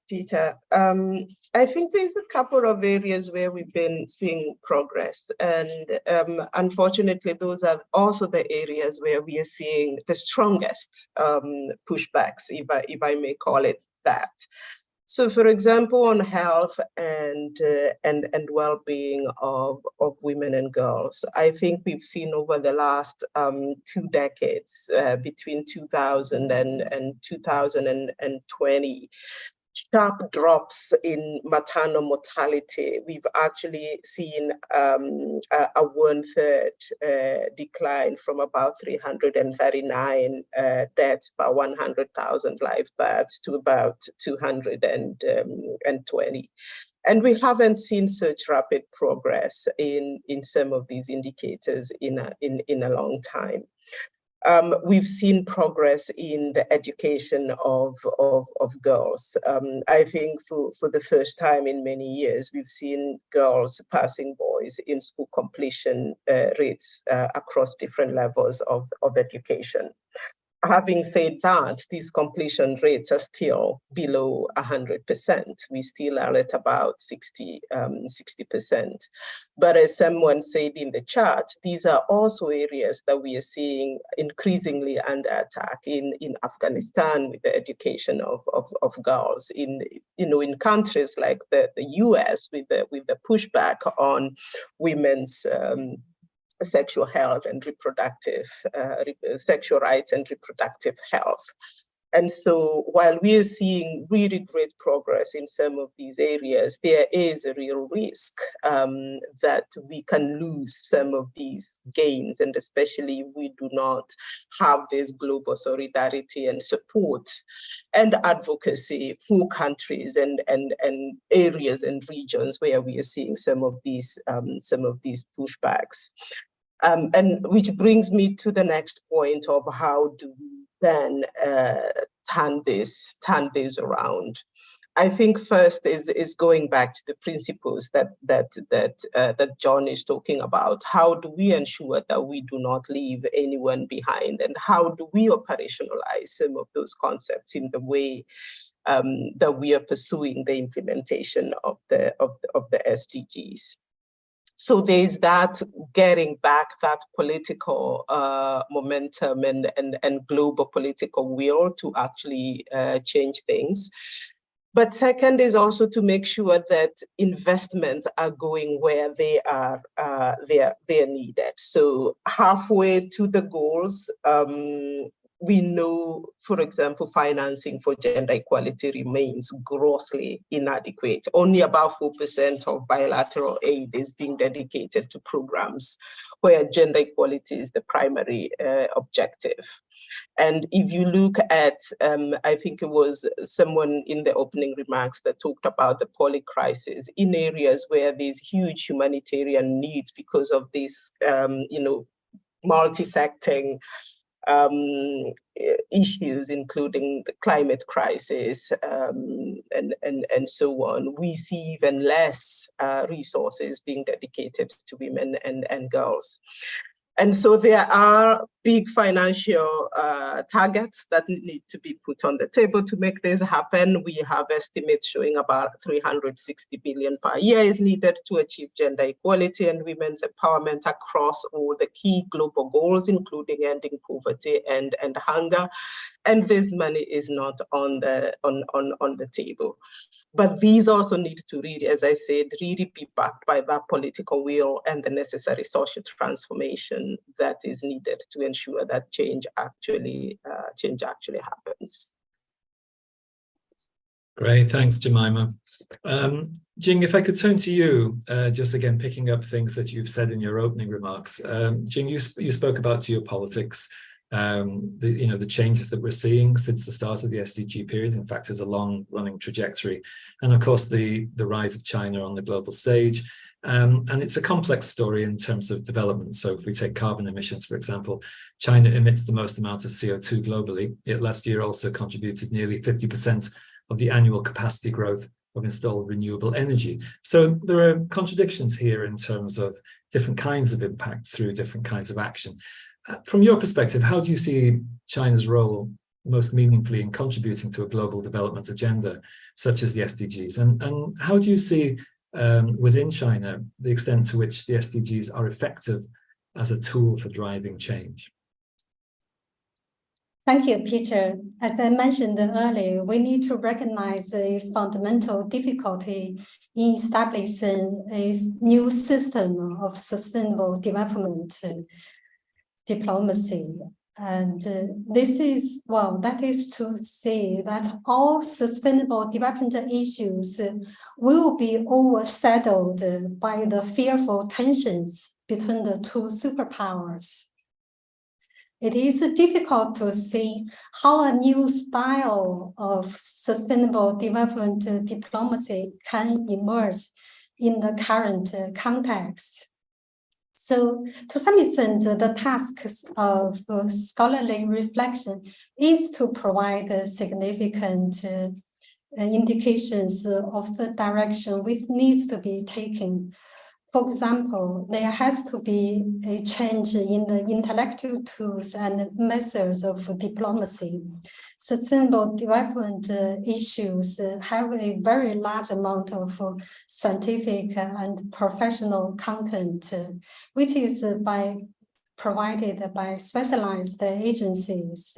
Peter. I think there's a couple of areas where we've been seeing progress, and unfortunately, those are also the areas where we are seeing the strongest pushbacks, if I may call it that. So, for example, on health and well-being of women and girls, I think we've seen over the last 2 decades, between 2000 and 2020, sharp drops in maternal mortality. We've actually seen a 1/3 decline from about 339 deaths per 100,000 live births to about 220. And we haven't seen such rapid progress in some of these indicators in a long time. We've seen progress in the education of girls. I think for the first time in many years, we've seen girls passing boys in school completion rates across different levels of education. Having said that, these completion rates are still below 100%. We still are at about 60%. But as someone said in the chat, these are also areas that we are seeing increasingly under attack in Afghanistan with the education of girls, in countries like the US with the pushback on women's sexual health and sexual rights and reproductive health. And so while we are seeing really great progress in some of these areas, there is a real risk that we can lose some of these gains, and especially if we do not have this global solidarity and support and advocacy for countries and areas and regions where we are seeing some of these pushbacks. And which brings me to the next point of how do we then turn this around. I think first is going back to the principles that John is talking about. How do we ensure that we do not leave anyone behind, and how do we operationalize some of those concepts in the way that we are pursuing the implementation of the SDGs? So there's that getting back that political momentum and global political will to actually change things. But second is also to make sure that investments are going where they are needed. So halfway to the goals, we know, for example, financing for gender equality remains grossly inadequate. Only about 4% of bilateral aid is being dedicated to programs where gender equality is the primary objective. And if you look at, I think it was someone in the opening remarks that talked about the poly crisis in areas where there's huge humanitarian needs because of this, multi-secting issues, including the climate crisis and so on, we see even less resources being dedicated to women and girls. And so there are big financial targets that need to be put on the table to make this happen. We have estimates showing about 360 billion per year is needed to achieve gender equality and women's empowerment across all the key global goals, including ending poverty and hunger. And this money is not on the table. But these also need to really, as I said, really be backed by that political will and the necessary social transformation that is needed to ensure that change actually happens. Great, thanks, Jemima. Jing, if I could turn to you, just again picking up things that you've said in your opening remarks. Jing, you spoke about geopolitics. The changes that we're seeing since the start of the SDG period, in fact, is a long-running trajectory. And of course, the rise of China on the global stage. And it's a complex story in terms of development. So if we take carbon emissions, for example, China emits the most amount of CO2 globally. It last year also contributed nearly 50% of the annual capacity growth of installed renewable energy. So there are contradictions here in terms of different kinds of impact through different kinds of action. From your perspective, how do you see China's role most meaningfully in contributing to a global development agenda, such as the SDGs? And how do you see within China the extent to which the SDGs are effective as a tool for driving change? Thank you, Peter. As I mentioned earlier, we need to recognize a fundamental difficulty in establishing a new system of sustainable development diplomacy. And this is, well, that is to say that all sustainable development issues will be overshadowed by the fearful tensions between the two superpowers. It is difficult to see how a new style of sustainable development diplomacy can emerge in the current context. So to some extent, the task of scholarly reflection is to provide significant indications of the direction which needs to be taken. For example, there has to be a change in the intellectual tools and methods of diplomacy. Sustainable development issues have a very large amount of scientific and professional content, which is provided by specialized agencies,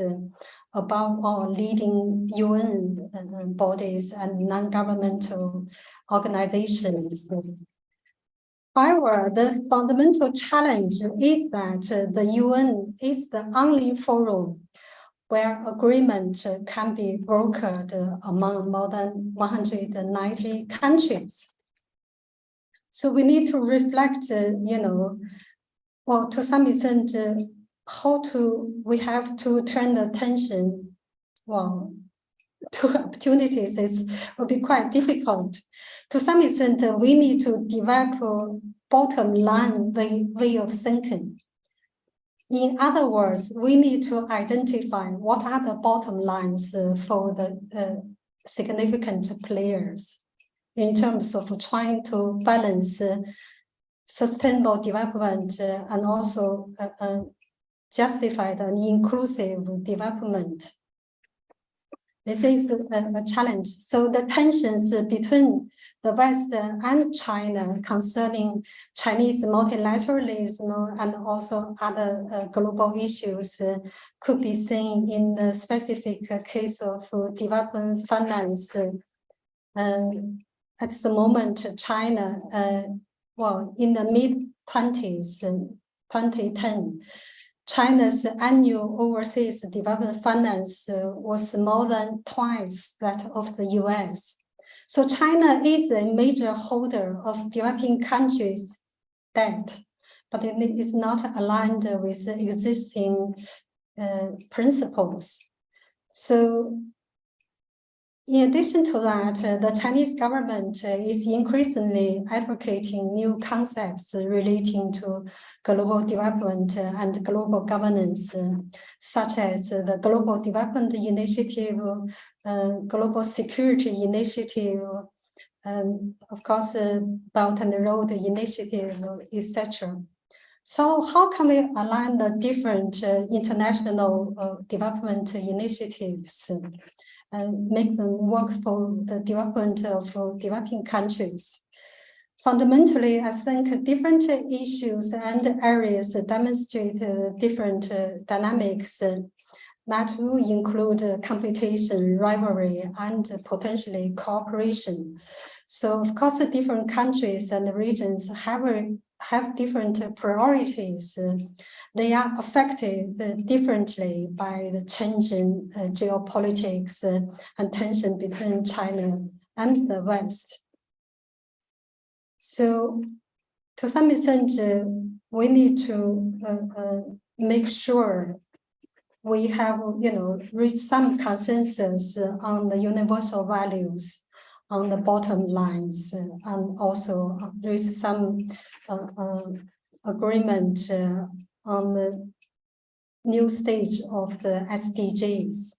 above all leading UN bodies and non-governmental organizations. However, the fundamental challenge is that the UN is the only forum where agreement can be brokered among more than 190 countries. So we need to reflect, well, to some extent, we have to turn the attention, well, to opportunities will be quite difficult. To some extent, we need to develop a bottom line way of thinking. In other words, we need to identify what are the bottom lines for the significant players in terms of trying to balance sustainable development and also justified and inclusive development. This is a challenge. So the tensions between the West and China concerning Chinese multilateralism and also other global issues could be seen in the specific case of development finance. At the moment, China, in the mid-20s, 2010, China's annual overseas development finance was more than twice that of the US. So China is a major holder of developing countries' debt, but it is not aligned with existing principles. So in addition to that, the Chinese government is increasingly advocating new concepts relating to global development and global governance, such as the Global Development Initiative, Global Security Initiative, and of course, Belt and Road Initiative, etc. So how can we align the different international development initiatives and make them work for the development of developing countries? Fundamentally, I think different issues and areas demonstrate different dynamics that will include competition, rivalry, and potentially cooperation. So, of course, different countries and regions have different priorities. They are affected differently by the changing geopolitics and tension between China and the West. So, to some extent, we need to make sure we have, reached some consensus on the universal values, on the bottom lines, and also reach some agreement on the new stage of the SDGs.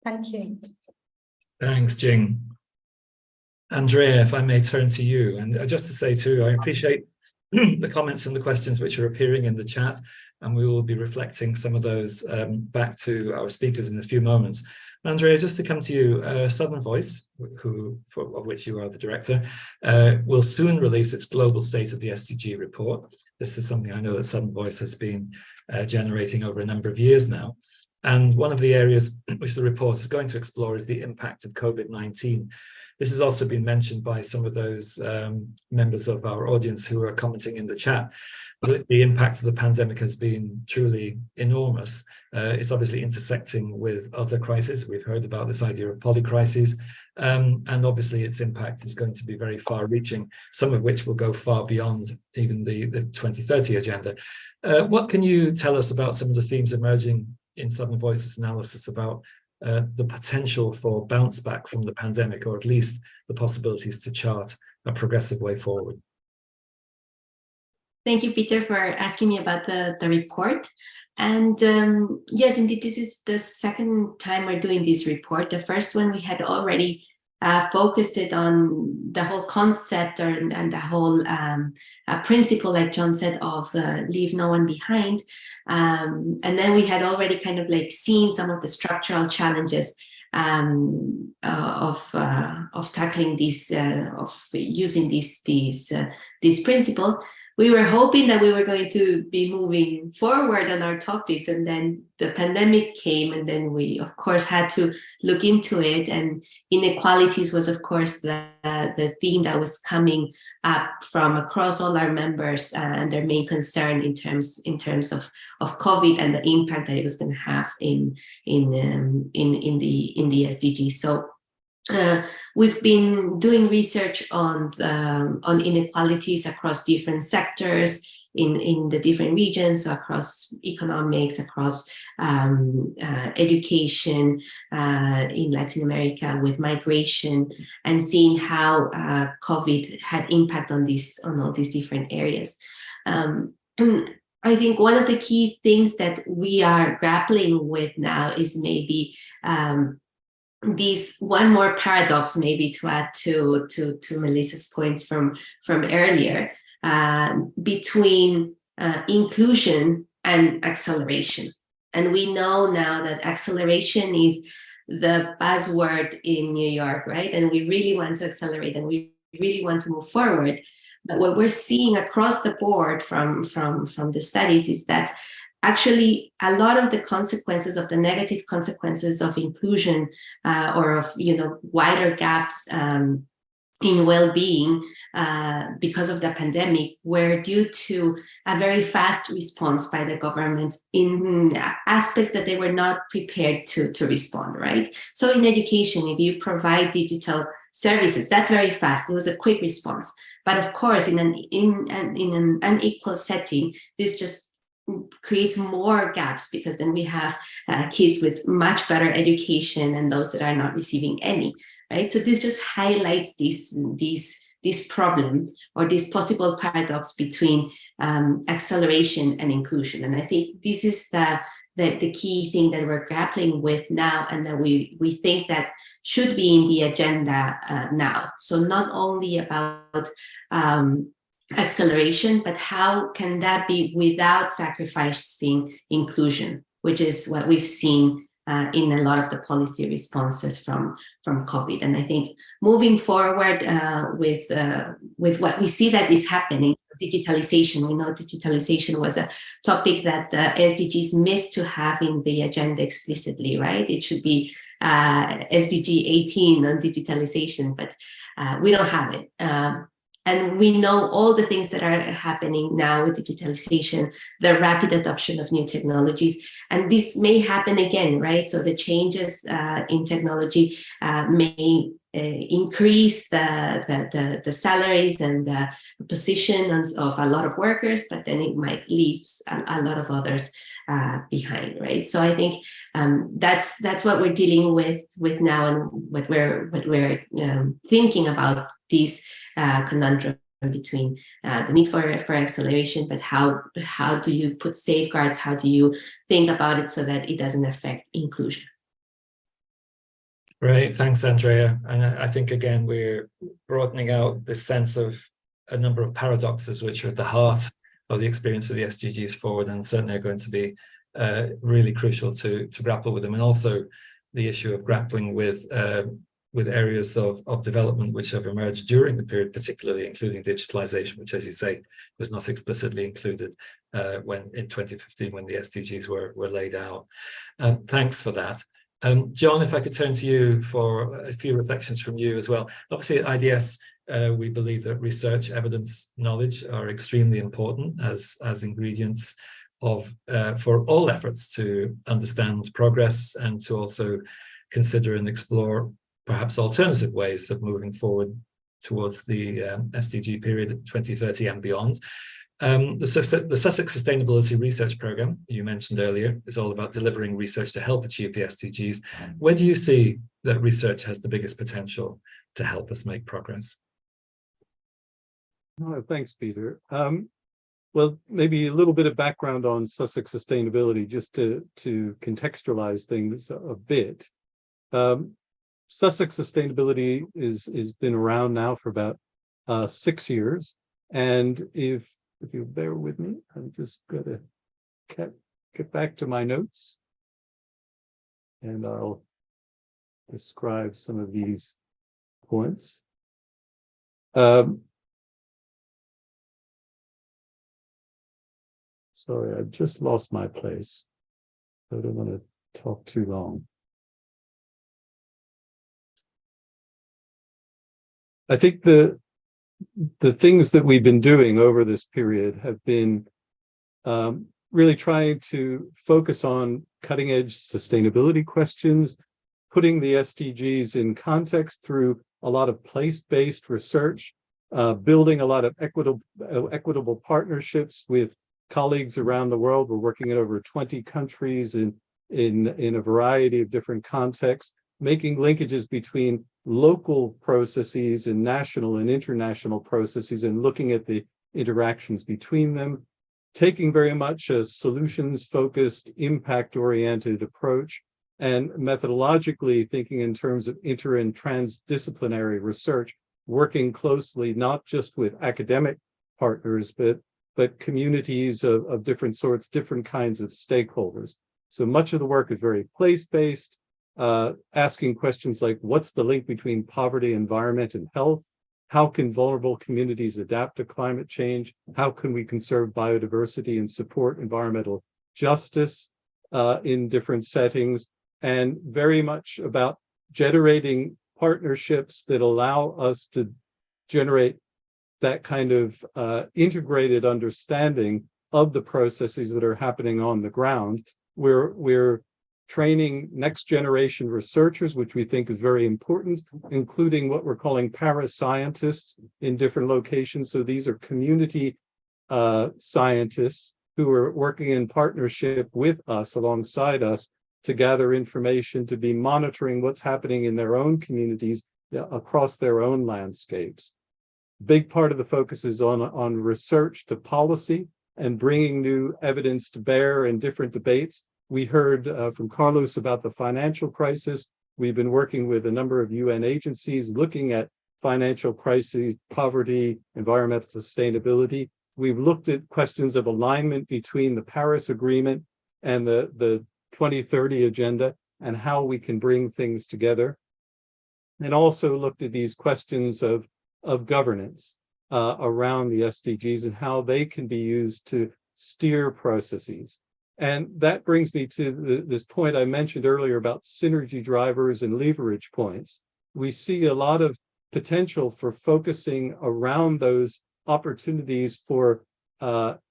Thank you. Thanks, Jing. Andrea, if I may turn to you, and just to say too, I appreciate the comments and the questions which are appearing in the chat, and we will be reflecting some of those back to our speakers in a few moments. Andrea, just to come to you, Southern Voice, of which you are the director, will soon release its Global State of the SDG report. This is something I know that Southern Voice has been generating over a number of years now. And one of the areas which the report is going to explore is the impact of COVID-19. This has also been mentioned by some of those members of our audience who are commenting in the chat. But the impact of the pandemic has been truly enormous. It's obviously intersecting with other crises. We've heard about this idea of polycrises, and obviously its impact is going to be very far-reaching, some of which will go far beyond even the 2030 agenda. What can you tell us about some of the themes emerging in Southern Voice's analysis about the potential for bounce back from the pandemic, or at least the possibilities to chart a progressive way forward? Thank you, Peter, for asking me about the report. And yes, indeed, this is the second time we're doing this report. The first one we had already focused it on the whole concept and the whole principle, like John said, of leave no one behind. And then we had already kind of like seen some of the structural challenges of tackling this, of using this principle. We were hoping that we were going to be moving forward on our topics, and then the pandemic came, and then we, of course, had to look into it. And inequalities was, of course, the theme that was coming up from across all our members, and their main concern in terms of COVID and the impact that it was going to have in the SDGs. So we've been doing research on inequalities across different sectors in the different regions, so across economics, across education, in Latin America with migration, and seeing how COVID had impact on all these different areas. And I think one of the key things that we are grappling with now is maybe this one more paradox, maybe to add to Melissa's points from earlier, between inclusion and acceleration. And we know now that acceleration is the buzzword in New York, right? And we really want to accelerate and we really want to move forward. But what we're seeing across the board from the studies is that actually a lot of the consequences of the negative consequences of inclusion or of wider gaps in well-being because of the pandemic were due to a very fast response by the government in aspects that they were not prepared to respond, right? So in education, if you provide digital services, that's very fast. It was a quick response. But of course, in an unequal setting, this just creates more gaps because then we have kids with much better education and those that are not receiving any. Right, so this just highlights this problem or this possible paradox between acceleration and inclusion, and I think this is the key thing that we're grappling with now, and that we think that should be in the agenda now. So not only about acceleration, but how can that be without sacrificing inclusion, which is what we've seen in a lot of the policy responses from COVID. And I think moving forward with what we see that is happening, digitalization, we know digitalization was a topic that the SDGs missed to have in the agenda explicitly, right? It should be SDG 18 on digitalization, but we don't have it. And we know all the things that are happening now with digitalization, the rapid adoption of new technologies, and this may happen again, right? So the changes in technology may increase the salaries and the positions of a lot of workers, but then it might leave a lot of others behind, right? So I think that's what we're dealing with now, and what we're thinking about these conundrum between the need for acceleration, but how do you put safeguards? How do you think about it so that it doesn't affect inclusion? Great, thanks, Andrea. And I think again we're broadening out this sense of a number of paradoxes which are at the heart of the experience of the SDGs forward, and certainly are going to be really crucial to grapple with them, and also the issue of grappling with areas of development which have emerged during the period, particularly including digitalization, which, as you say, was not explicitly included when in 2015 when the SDGs were laid out. Thanks for that. John, if I could turn to you for a few reflections from you as well. Obviously at IDS, we believe that research, evidence, knowledge are extremely important as ingredients for all efforts to understand progress and to also consider and explore perhaps alternative ways of moving forward towards the SDG period 2030 and beyond. The Sussex Sustainability Research Programme you mentioned earlier is all about delivering research to help achieve the SDGs. Where do you see that research has the biggest potential to help us make progress? Oh, thanks, Peter. Well, maybe a little bit of background on Sussex Sustainability, just to contextualize things a bit. Sussex Sustainability is been around now for about 6 years, and if you bear with me, I'm just going to get back to my notes, and I'll describe some of these points. Sorry, I've just lost my place. I don't want to talk too long. I think the things that we've been doing over this period have been really trying to focus on cutting-edge sustainability questions, putting the SDGs in context through a lot of place-based research, building a lot of equitable partnerships with colleagues around the world. We're working in over 20 countries in a variety of different contexts, making linkages between local processes and national and international processes, and looking at the interactions between them, taking very much a solutions-focused, impact-oriented approach, and methodologically thinking in terms of inter and transdisciplinary research, working closely not just with academic partners, but communities of different sorts, different kinds of stakeholders. So much of the work is very place-based, asking questions like, what's the link between poverty, environment, and health? How can vulnerable communities adapt to climate change? How can we conserve biodiversity and support environmental justice in different settings? And very much about generating partnerships that allow us to generate that kind of integrated understanding of the processes that are happening on the ground. We're training next generation researchers, which we think is very important, including what we're calling para-scientists in different locations. So these are community scientists who are working in partnership with us, alongside us, to gather information, to be monitoring what's happening in their own communities across their own landscapes. Big part of the focus is on research to policy and bringing new evidence to bear in different debates. We heard from Carlos about the financial crisis. We've been working with a number of UN agencies looking at financial crises, poverty, environmental sustainability. We've looked at questions of alignment between the Paris Agreement and the 2030 agenda and how we can bring things together. And also looked at these questions of governance around the SDGs and how they can be used to steer processes. And that brings me to this point I mentioned earlier about synergy drivers and leverage points. We see a lot of potential for focusing around those opportunities for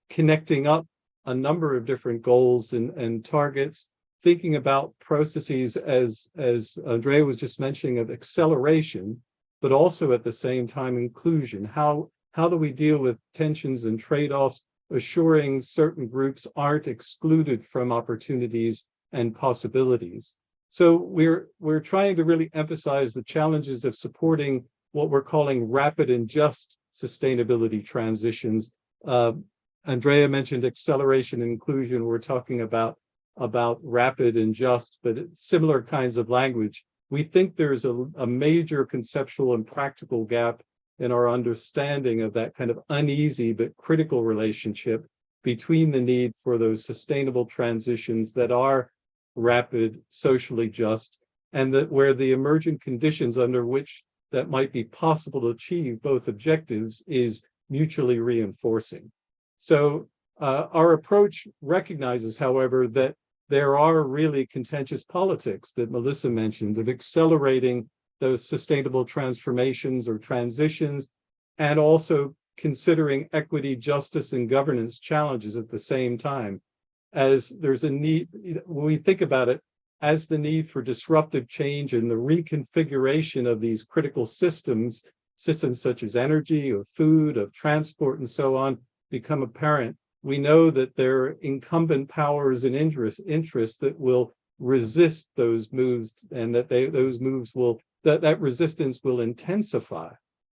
connecting up a number of different goals and targets, thinking about processes as Andrea was just mentioning, of acceleration, but also at the same time inclusion. How do we deal with tensions and trade-offs, assuring certain groups aren't excluded from opportunities and possibilities? So we're trying to really emphasize the challenges of supporting what we're calling rapid and just sustainability transitions. Andrea mentioned acceleration and inclusion. We're talking about rapid and just, but similar kinds of language. We think there's a major conceptual and practical gap in our understanding of that kind of uneasy but critical relationship between the need for those sustainable transitions that are rapid, socially just, and that where the emergent conditions under which that might be possible to achieve both objectives is mutually reinforcing. So our approach recognizes, however, that there are really contentious politics that Melissa mentioned of accelerating those sustainable transformations or transitions, and also considering equity, justice, and governance challenges at the same time. As there's a need, when we think about it, as the need for disruptive change and the reconfiguration of these critical systems such as energy, of food, of transport, and so on, become apparent, we know that there are incumbent powers and interests that will resist those moves, and that those moves will, that resistance will intensify.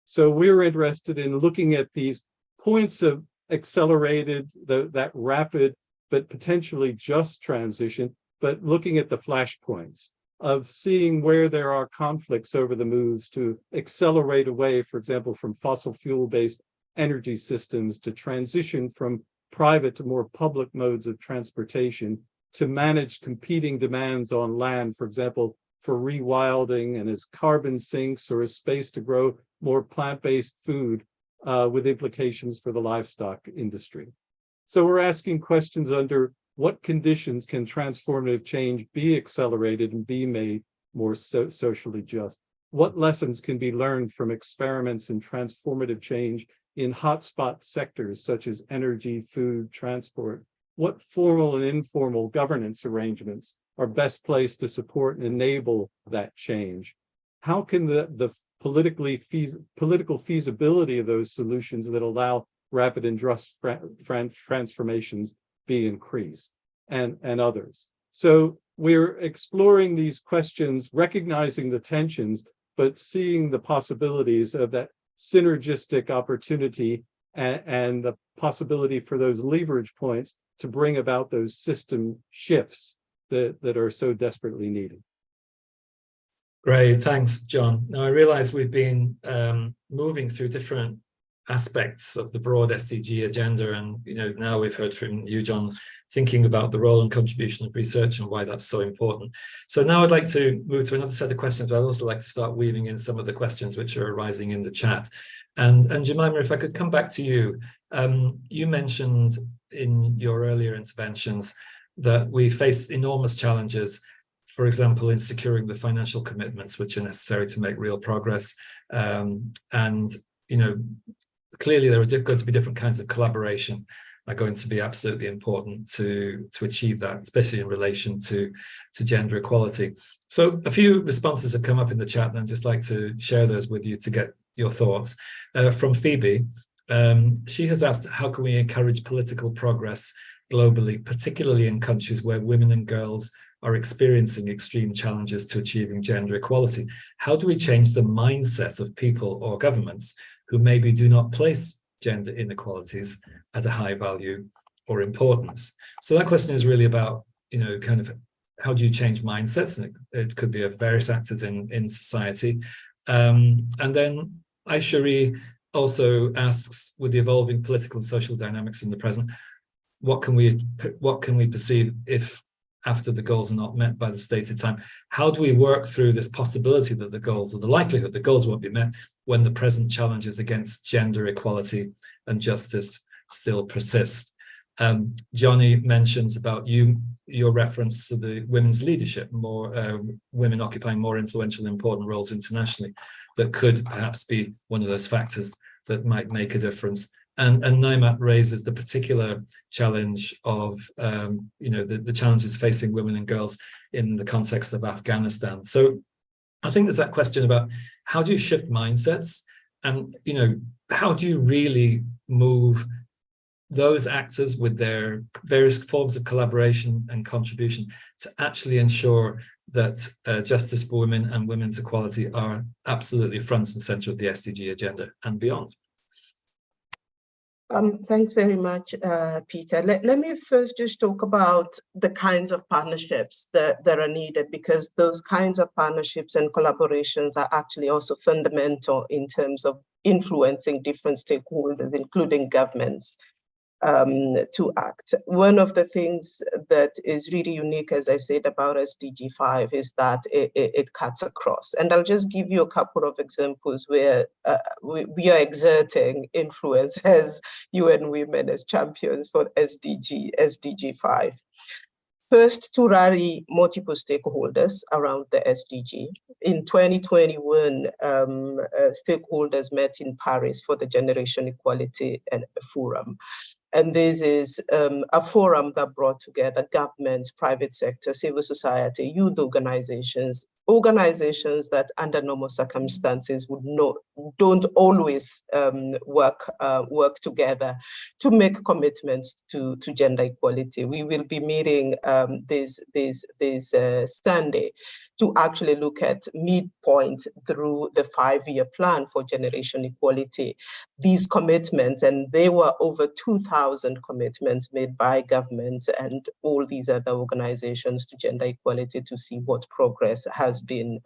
So we're interested in looking at these points of accelerated, that rapid but potentially just transition, but looking at the flashpoints of seeing where there are conflicts over the moves to accelerate away, for example, from fossil fuel-based energy systems, to transition from private to more public modes of transportation, to manage competing demands on land, for example, for rewilding and as carbon sinks, or as space to grow more plant-based food with implications for the livestock industry. So we're asking questions under what conditions can transformative change be accelerated and be made more socially just? What lessons can be learned from experiments in transformative change in hotspot sectors such as energy, food, transport? What formal and informal governance arrangements are best placed to support and enable that change? How can the political feasibility of those solutions that allow rapid and just transformations be increased, and others? So we're exploring these questions, recognizing the tensions, but seeing the possibilities of that synergistic opportunity and the possibility for those leverage points to bring about those system shifts that are so desperately needed. Great, thanks, John. Now, I realize we've been moving through different aspects of the broad SDG agenda, and now we've heard from you, John, thinking about the role and contribution of research and why that's so important. So now I'd like to move to another set of questions, but I'd also like to start weaving in some of the questions which are arising in the chat. And Jemima, if I could come back to you, you mentioned in your earlier interventions that we face enormous challenges, for example, in securing the financial commitments which are necessary to make real progress. And, you know, clearly there are going to be different kinds of collaboration are going to be absolutely important to achieve that, especially in relation to gender equality. So a few responses have come up in the chat, and I'd just like to share those with you to get your thoughts. From Phoebe, she has asked, how can we encourage political progress globally, particularly in countries where women and girls are experiencing extreme challenges to achieving gender equality? How do we change the mindset of people or governments who maybe do not place gender inequalities at a high value or importance? So that question is really about, you know, kind of how do you change mindsets? And it could be of various actors in society. And then Aishari also asks, with the evolving political and social dynamics in the present, what can we perceive if after the goals are not met by the stated time? How do we work through this possibility that the goals, or the likelihood the goals won't be met when the present challenges against gender equality and justice still persist? Johnny mentions about your reference to the women's leadership, more women occupying more influential and important roles internationally, that could perhaps be one of those factors that might make a difference. And Naimat raises the particular challenge of, you know, the challenges facing women and girls in the context of Afghanistan. So I think there's that question about how do you shift mindsets, and, you know, how do you really move those actors with their various forms of collaboration and contribution to actually ensure that justice for women and women's equality are absolutely front and center of the SDG agenda and beyond. Thanks very much, Peter. Let me first just talk about the kinds of partnerships that are needed, because those kinds of partnerships and collaborations are actually also fundamental in terms of influencing different stakeholders, including governments, to act. One of the things that is really unique, as I said, about SDG 5 is that it cuts across. And I'll just give you a couple of examples where we are exerting influence as UN Women, as champions for SDG 5. First, to rally multiple stakeholders around the SDG. In 2021, stakeholders met in Paris for the Generation Equality Forum. And this is a forum that brought together governments, private sector, civil society, youth organizations that under normal circumstances don't always work together to make commitments to gender equality. We will be meeting this Sunday to actually look at midpoint through the 5-year plan for generation equality, these commitments, and there were over 2,000 commitments made by governments and all these other organizations to gender equality, to see what progress has been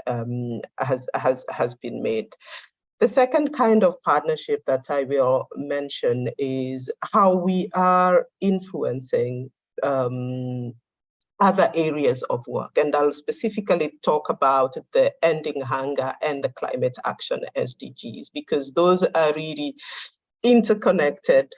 made. The second kind of partnership that I will mention is how we are influencing other areas of work. And I'll specifically talk about the ending hunger and the climate action SDGs, because those are really interconnected.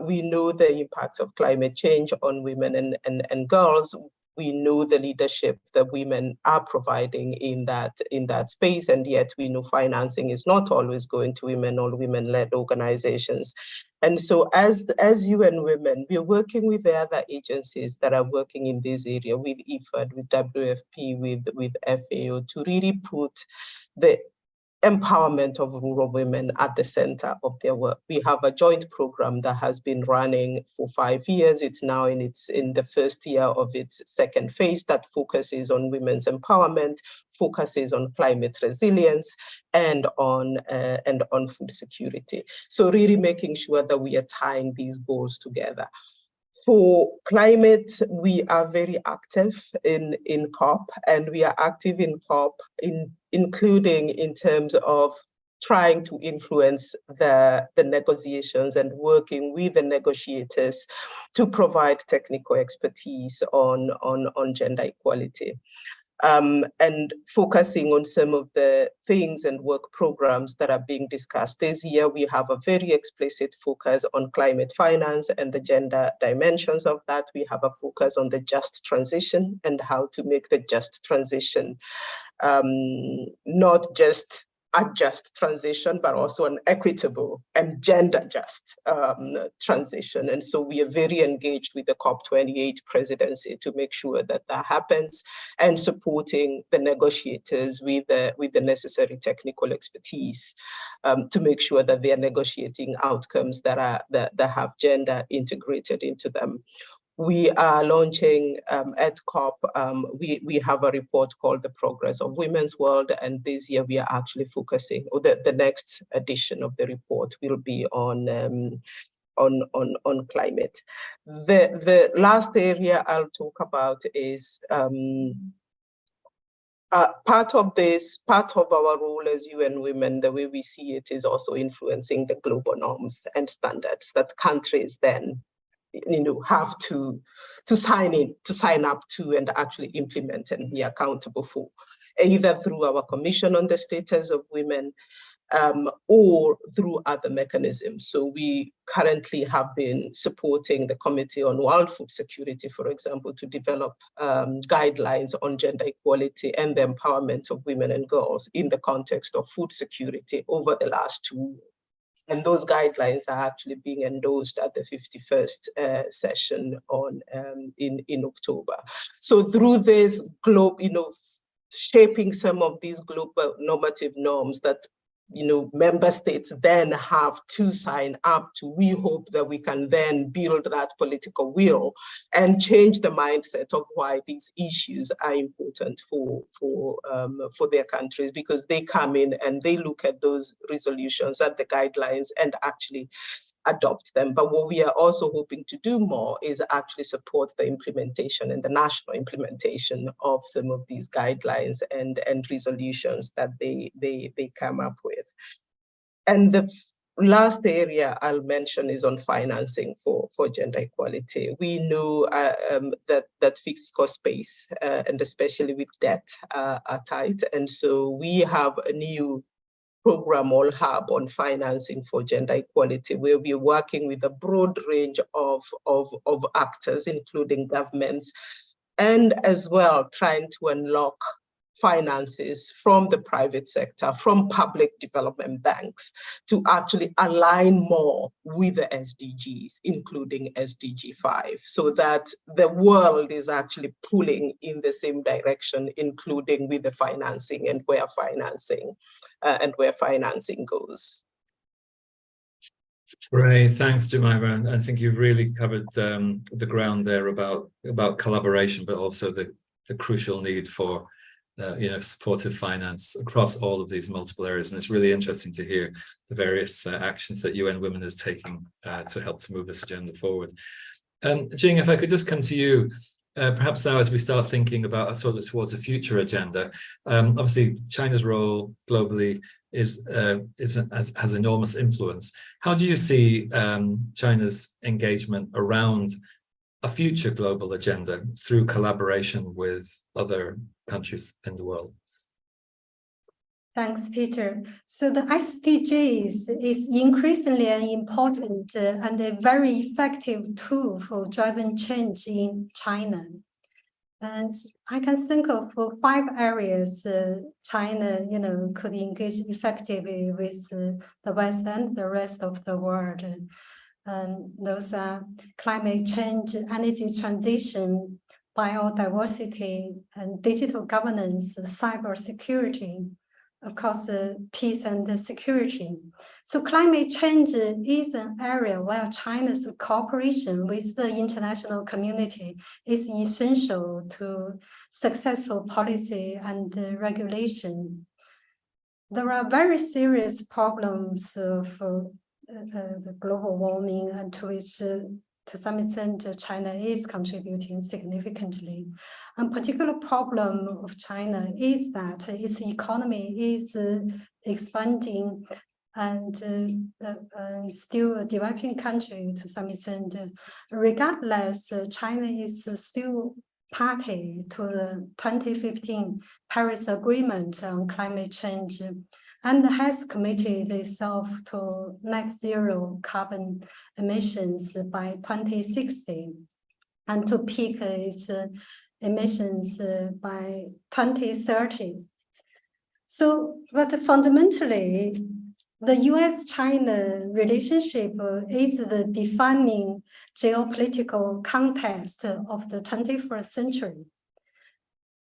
We know the impact of climate change on women and girls. We know the leadership that women are providing in that space, and yet we know financing is not always going to women or women-led organizations. And so as UN Women, we're working with the other agencies that are working in this area, with IFAD, with WFP, with FAO, to really put the empowerment of rural women at the center of their work. We have a joint program that has been running for 5 years. It's now in the first year of its second phase, that focuses on women's empowerment, focuses on climate resilience, and on food security. So really making sure that we are tying these goals together. For climate, we are very active in COP, and we are active in COP, including in terms of trying to influence the negotiations and working with the negotiators to provide technical expertise on gender equality. And focusing on some of the things and work programs that are being discussed. This year, we have a very explicit focus on climate finance and the gender dimensions of that. We have a focus on the just transition and how to make the just transition not just a just transition, but also an equitable and gender just transition. And so we are very engaged with the COP28 presidency to make sure that that happens, and supporting the negotiators with the necessary technical expertise to make sure that they are negotiating outcomes that have gender integrated into them. We are launching at COP, we have a report called The Progress of Women's World, and this year we are actually focusing, or the next edition of the report will be on climate. The last area I'll talk about is part of our role as UN Women, the way we see it, is also influencing the global norms and standards that countries then have to sign up to and actually implement and be accountable for, either through our Commission on the Status of Women or through other mechanisms. So we currently have been supporting the Committee on World Food Security, for example, to develop guidelines on gender equality and the empowerment of women and girls in the context of food security over the last 2 years. And those guidelines are actually being endorsed at the 51st session in October. So through this shaping some of these global normative norms that member states then have to sign up to, we hope that we can then build that political will and change the mindset of why these issues are important for their countries, because they come in and they look at those resolutions and the guidelines and actually adopt them. But what we are also hoping to do more is actually support the implementation and the national implementation of some of these guidelines and resolutions that they come up with. And the last area I'll mention is on financing for gender equality. We know that fixed cost base and especially with debt are tight. And so we have a new program or hub on financing for gender equality, where we're working with a broad range of actors, including governments, and as well trying to unlock finances from the private sector, from public development banks, to actually align more with the SDGs, including SDG 5, so that the world is actually pulling in the same direction, including with the financing and where financing goes. Great, thanks, Jemima. I think you've really covered the ground there about collaboration, but also the crucial need for supportive finance across all of these multiple areas. And it's really interesting to hear the various actions that UN Women is taking to help to move this agenda forward. Jing, if I could just come to you, perhaps now as we start thinking about towards a future agenda, obviously China's role globally has enormous influence. How do you see China's engagement around a future global agenda through collaboration with other countries in the world? Thanks, Peter. So the SDGs is increasingly an important and a very effective tool for driving change in China. And I can think of 5 areas China, could engage effectively with the West and the rest of the world. Those are climate change, energy transition, biodiversity, and digital governance, cyber security, of course, peace and security. So climate change is an area where China's cooperation with the international community is essential to successful policy and regulation. There are very serious problems of the global warming, and to which to some extent, China is contributing significantly. A particular problem of China is that its economy is expanding and still a developing country to some extent. Regardless, China is still party to the 2015 Paris Agreement on climate change and has committed itself to net zero carbon emissions by 2060 and to peak its emissions by 2030. So, but fundamentally, the US-China relationship is the defining geopolitical context of the 21st century.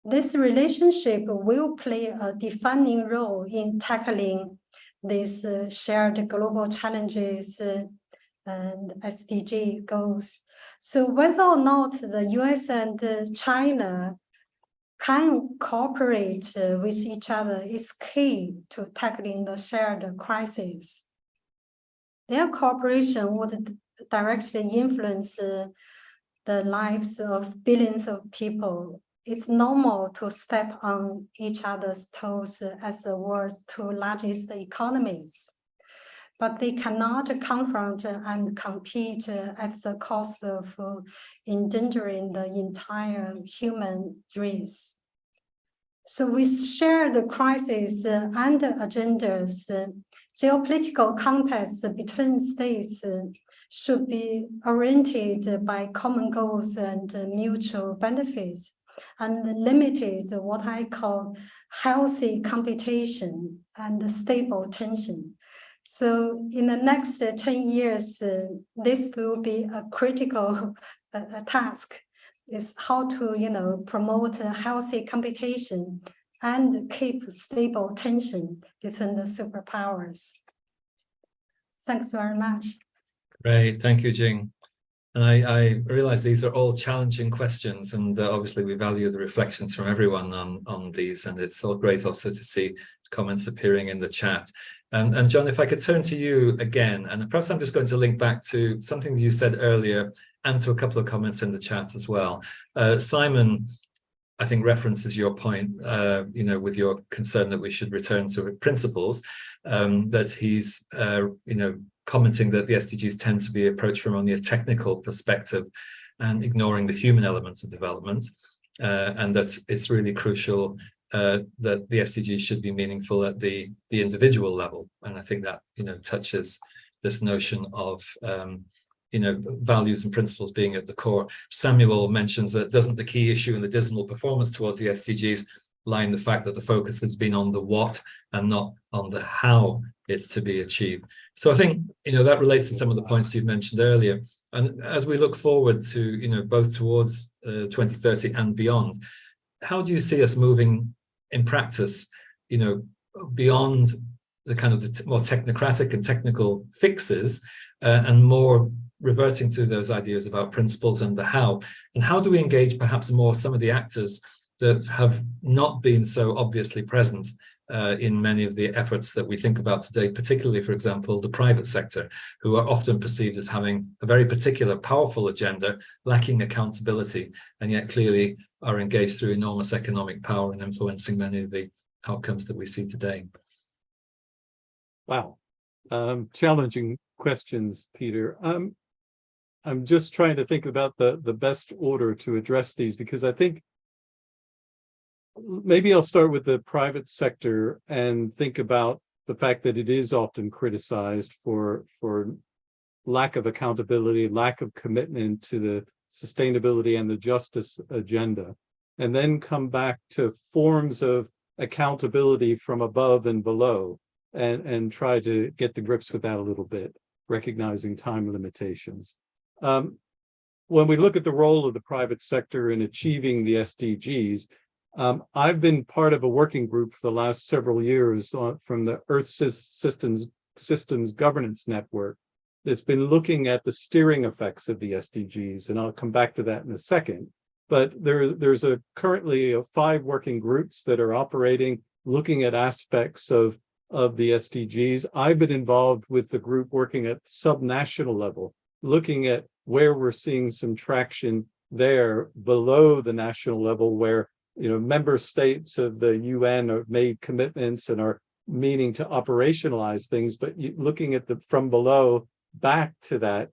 This relationship will play a defining role in tackling these shared global challenges and SDG goals. So whether or not the US and China can cooperate with each other is key to tackling the shared crisis. Their cooperation would directly influence the lives of billions of people. It's normal to step on each other's toes as the world's two largest economies, but they cannot confront and compete at the cost of endangering the entire human race. So with shared crises and agendas, geopolitical contests between states should be oriented by common goals and mutual benefits, and limited what I call healthy competition and stable tension. So in the next 10 years, this will be a critical task, is how to promote a healthy competition and keep stable tension between the superpowers. Thanks very much. Great, thank you, Jing. And I realize these are all challenging questions, and obviously we value the reflections from everyone on these, and it's all great also to see comments appearing in the chat. And John, if I could turn to you again, and perhaps I'm just going to link back to something you said earlier and to a couple of comments in the chat as well. Simon, I think, references your point, with your concern that we should return to principles, that he's, commenting that the SDGs tend to be approached from only a technical perspective and ignoring the human elements of development, and that it's really crucial that the SDGs should be meaningful at the individual level. And I think that, touches this notion of, values and principles being at the core. Samuel mentions that doesn't the key issue in the dismal performance towards the SDGs lie in the fact that the focus has been on the what and not on the how it's to be achieved. So I think, that relates to some of the points you've mentioned earlier. And as we look forward to, both towards 2030 and beyond, how do you see us moving in practice, beyond the kind of the more technocratic and technical fixes and more reverting to those ideas about principles and the how? And how do we engage perhaps more some of the actors that have not been so obviously present in many of the efforts that we think about today, particularly, for example, the private sector, who are often perceived as having a very particular powerful agenda, lacking accountability, and yet clearly are engaged through enormous economic power and influencing many of the outcomes that we see today. Wow. Challenging questions, Peter. I'm just trying to think about the best order to address these, because I think maybe I'll start with the private sector and think about the fact that it is often criticized for lack of accountability, lack of commitment to the sustainability and the justice agenda, and then come back to forms of accountability from above and below, and try to get to grips with that a little bit, recognizing time limitations. When we look at the role of the private sector in achieving the SDGs, I've been part of a working group for the last several years from the Earth Systems Governance Network that's been looking at the steering effects of the SDGs, and I'll come back to that in a second. But there's currently 5 working groups that are operating, looking at aspects of the SDGs. I've been involved with the group working at the subnational level, looking at where we're seeing some traction there below the national level, where member states of the UN have made commitments and are meaning to operationalize things, but looking at from below back to that,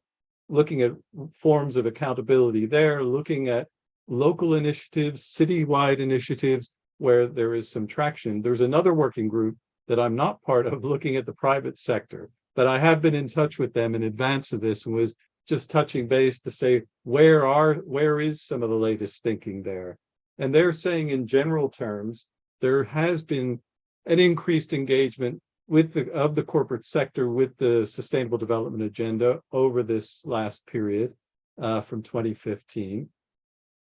looking at forms of accountability there, looking at local initiatives, citywide initiatives where there is some traction. There's another working group that I'm not part of looking at the private sector, but I have been in touch with them in advance of this and was just touching base to say, where is some of the latest thinking there? And they're saying in general terms, there has been an increased engagement of the corporate sector with the Sustainable Development Agenda over this last period from 2015.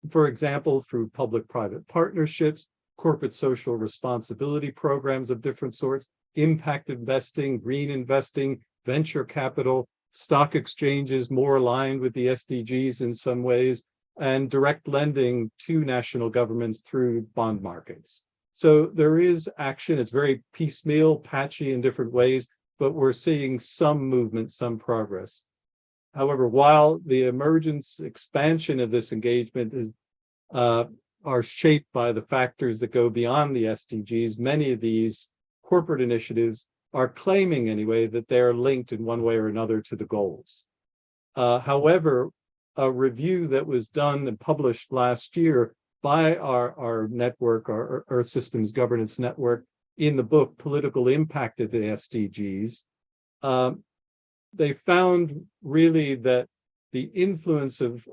For example, through public-private partnerships, corporate social responsibility programs of different sorts, impact investing, green investing, venture capital, stock exchanges more aligned with the SDGs in some ways, and direct lending to national governments through bond markets. So there is action. It's very piecemeal, patchy in different ways, but we're seeing some movement, some progress. However, while the emergence, expansion of this engagement is are shaped by the factors that go beyond the SDGs, many of these corporate initiatives are claiming anyway that they're linked in one way or another to the goals. However, a review that was done and published last year by our network, our Earth Systems Governance Network, in the book Political Impact of the SDGs, they found really that the influence of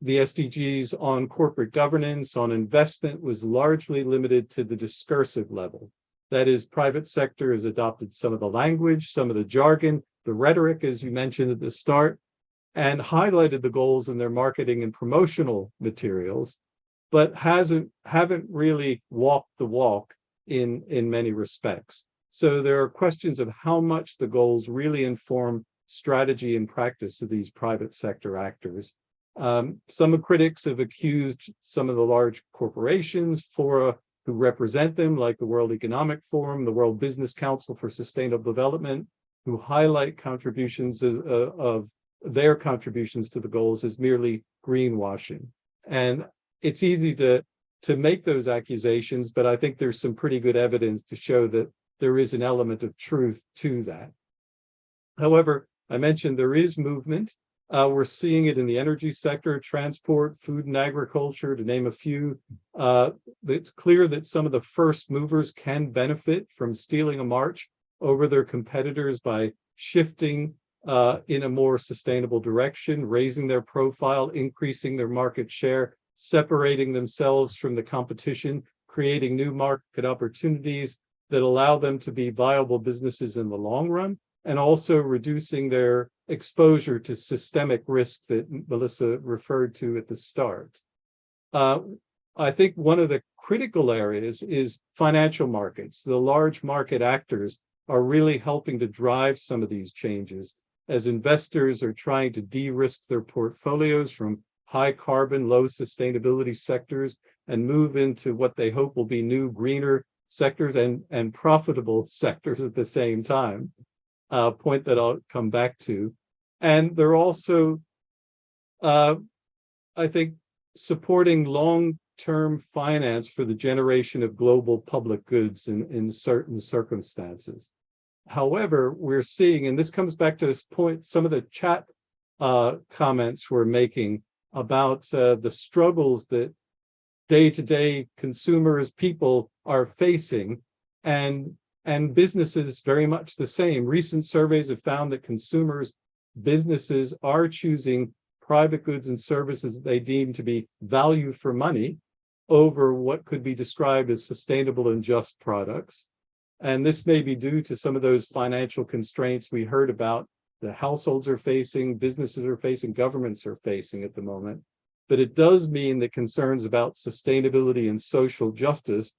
the SDGs on corporate governance, on investment, was largely limited to the discursive level. That is, private sector has adopted some of the language, some of the jargon, the rhetoric, as you mentioned at the start, and highlighted the goals in their marketing and promotional materials, but haven't really walked the walk in many respects. So there are questions of how much the goals really inform strategy and practice of these private sector actors. Some critics have accused some of the large corporations who represent them, like the World Economic Forum, the World Business Council for Sustainable Development, who highlight contributions of their contributions to the goals as merely greenwashing. And it's easy to make those accusations, but I think there's some pretty good evidence to show that there is an element of truth to that. However, I mentioned there is movement. We're seeing it in the energy sector, transport, food and agriculture, to name a few. It's clear that some of the first movers can benefit from stealing a march over their competitors by shifting in a more sustainable direction, raising their profile, increasing their market share, separating themselves from the competition, creating new market opportunities that allow them to be viable businesses in the long run, and also reducing their exposure to systemic risk that Melissa referred to at the start. I think one of the critical areas is financial markets. The large market actors are really helping to drive some of these changes as investors are trying to de-risk their portfolios from high carbon, low sustainability sectors and move into what they hope will be new, greener sectors and profitable sectors at the same time. Point that I'll come back to. And they're also, I think, supporting long-term finance for the generation of global public goods in certain circumstances. However, we're seeing, and this comes back to this point, some of the chat comments we're making about the struggles that day-to-day consumers, people are facing, and businesses very much the same. Recent surveys have found that consumers, businesses are choosing private goods and services that they deem to be value for money over what could be described as sustainable and just products. And this may be due to some of those financial constraints we heard about that households are facing, businesses are facing, governments are facing at the moment. But it does mean that concerns about sustainability and social justice,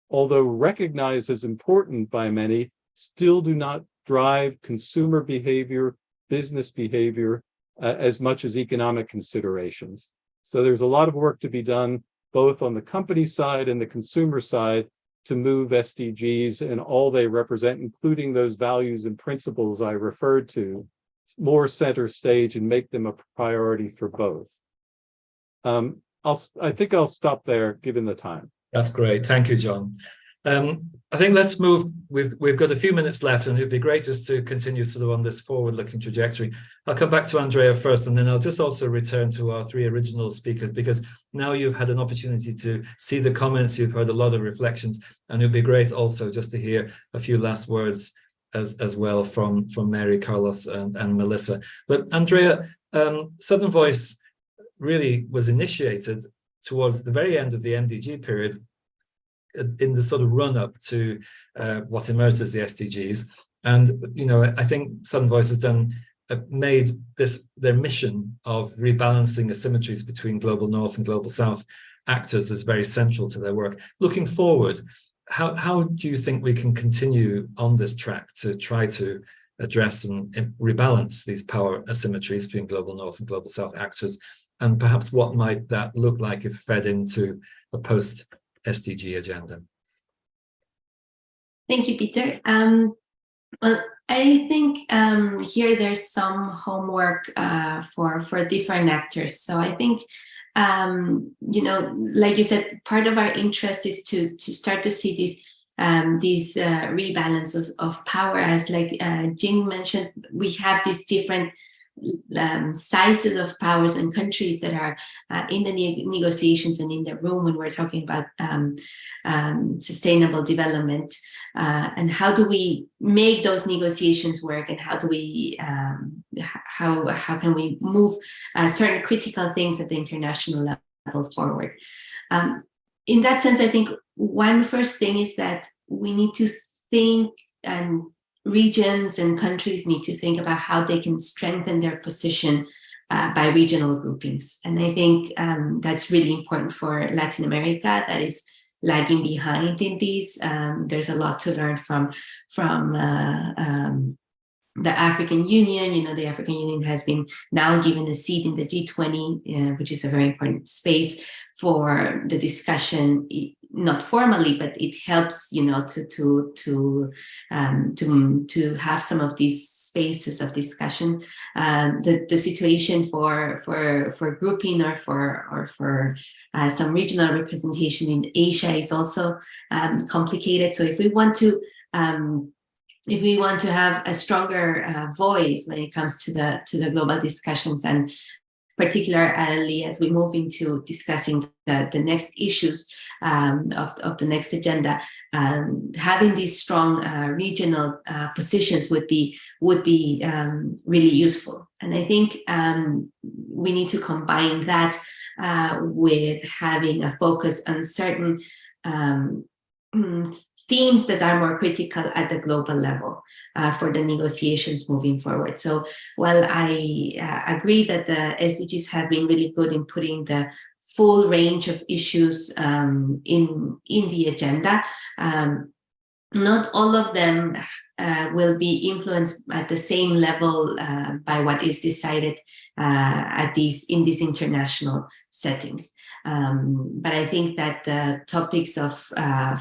although recognized as important by many, still do not drive consumer behavior, business behavior, as much as economic considerations. So there's a lot of work to be done, both on the company side and the consumer side, to move SDGs and all they represent, including those values and principles I referred to, more center stage and make them a priority for both. I think I'll stop there given the time. That's great. Thank you, John. I think let's move. We've got a few minutes left, and it'd be great just to continue sort of on this forward-looking trajectory. I'll come back to Andrea first, and then I'll just also return to our three original speakers, because now you've had an opportunity to see the comments, you've heard a lot of reflections, and it'd be great also just to hear a few last words as well from Mary, Carlos, and Melissa. But Andrea, Southern Voice really was initiated towards the very end of the MDG period, in the sort of run-up to what emerged as the SDGs. And, you know, I think Southern Voice has made this their mission of rebalancing asymmetries between global North and global South actors as very central to their work. Looking forward, how do you think we can continue on this track to try to address and rebalance these power asymmetries between global North and global South actors? And perhaps what might that look like if fed into a post-SDG agenda? Thank you, Peter. Well, I think here there's some homework for different actors. So I think, you know, like you said, part of our interest is to start to see these rebalances of power. As like Jing mentioned, we have these different sizes of powers and countries that are in the negotiations and in the room when we're talking about sustainable development, and how do we make those negotiations work, and how do we how can we move certain critical things at the international level forward. In that sense, I think one first thing is that we need to think, and regions and countries need to think about how they can strengthen their position by regional groupings. And I think that's really important for Latin America, that is lagging behind in these. There's a lot to learn from the African Union. You know, the African Union has been now given a seat in the G20, which is a very important space for the discussion, not formally, but it helps, you know, to have some of these spaces of discussion. The situation for grouping or for some regional representation in Asia is also complicated. So if we want to have a stronger voice when it comes to the global discussions, and particularly as we move into discussing the next issues of the next agenda, having these strong regional positions would be really useful. And I think we need to combine that with having a focus on certain themes that are more critical at the global level for the negotiations moving forward. So while I agree that the SDGs have been really good in putting the full range of issues in the agenda, not all of them will be influenced at the same level by what is decided in these international settings. But I think that the topics of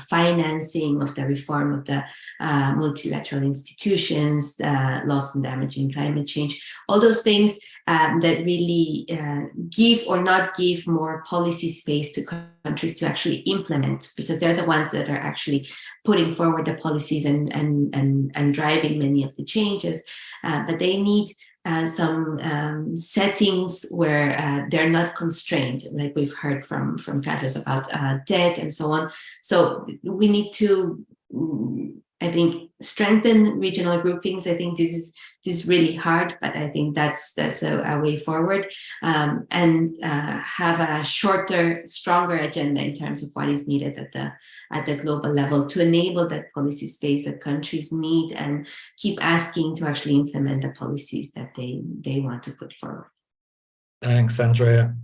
financing, of the reform of the multilateral institutions, loss and damaging climate change, all those things that really give or not give more policy space to countries to actually implement, because they're the ones that are actually putting forward the policies and driving many of the changes. But they need some settings where they're not constrained, like we've heard from Carlos about debt and so on. So we need to, I think, strengthen regional groupings. I think this is really hard, but I think that's a way forward, and have a shorter, stronger agenda in terms of what is needed at the global level to enable that policy space that countries need, and keep asking to actually implement the policies that they want to put forward. Thanks, Andrea.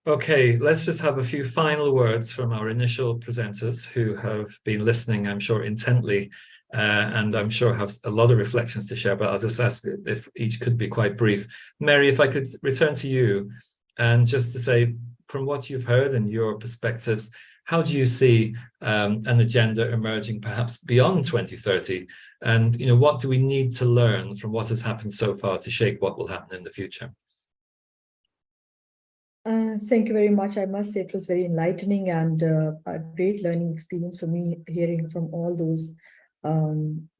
Okay, let's just have a few final words from our initial presenters who have been listening, I'm sure, intently, and I'm sure have a lot of reflections to share, but I'll just ask if each could be quite brief. Mary, if I could return to you, and just to say, from what you've heard and your perspectives, how do you see an agenda emerging perhaps beyond 2030? And what do we need to learn from what has happened so far to shape what will happen in the future? Thank you very much. I must say it was very enlightening and a great learning experience for me, hearing from all those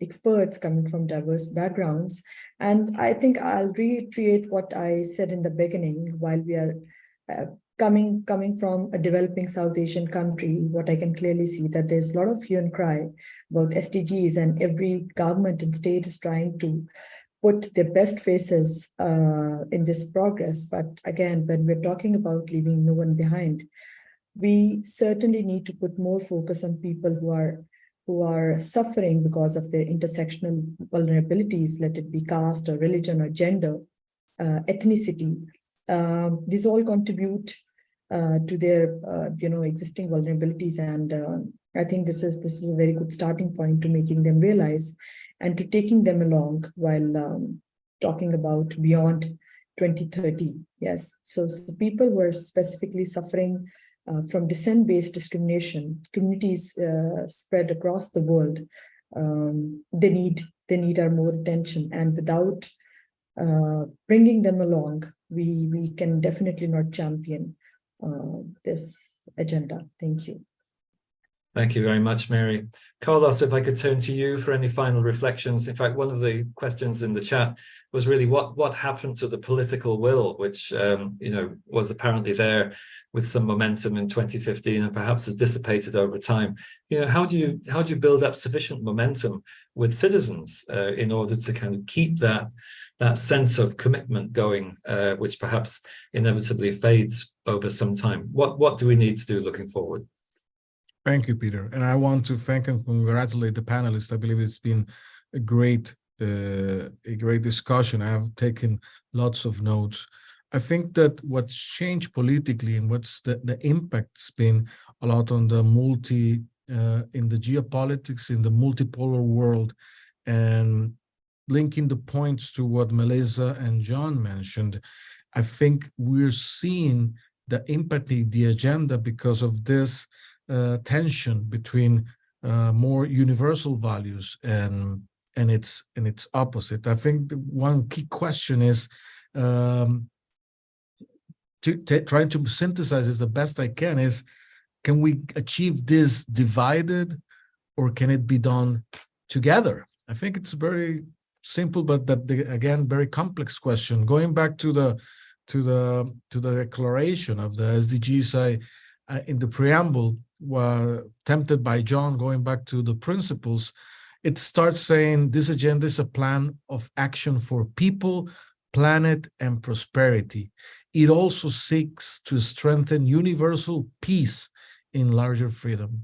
experts coming from diverse backgrounds. And I think I'll reiterate what I said in the beginning. While we are coming from a developing South Asian country, what I can clearly see that there's a lot of hue and cry about SDGs, and every government and state is trying to put their best faces in this progress. But again, when we're talking about leaving no one behind, we certainly need to put more focus on people who are suffering because of their intersectional vulnerabilities, let it be caste or religion or gender, ethnicity. These all contribute to their existing vulnerabilities, and I think this is a very good starting point to making them realize and to taking them along while talking about beyond 2030. Yes, so people who are specifically suffering from descent-based discrimination, communities spread across the world, they need our more attention, and without bringing them along, we can definitely not champion this agenda. Thank you. Thank you very much, Mary. Carlos, if I could turn to you for any final reflections. In fact, one of the questions in the chat was really what happened to the political will, which was apparently there with some momentum in 2015 and perhaps has dissipated over time. How do you build up sufficient momentum with citizens in order to kind of keep that sense of commitment going, which perhaps inevitably fades over some time? What do we need to do looking forward? Thank you, Peter. And I want to thank and congratulate the panelists. I believe it's been a great discussion. I have taken lots of notes. I think that what's changed politically and what's the impact's been a lot on the in the geopolitics, in the multipolar world, and linking the points to what Melissa and John mentioned. I think we're seeing the impact of the agenda because of this tension between more universal values and its opposite. I think the one key question is trying to synthesize this the best I can is, can we achieve this divided, or can it be done together? I think it's very simple, but again, very complex question. Going back to the declaration of the SDGs, in the preamble, were tempted by John, going back to the principles, it starts saying this agenda is a plan of action for people, planet, and prosperity. It also seeks to strengthen universal peace in larger freedom.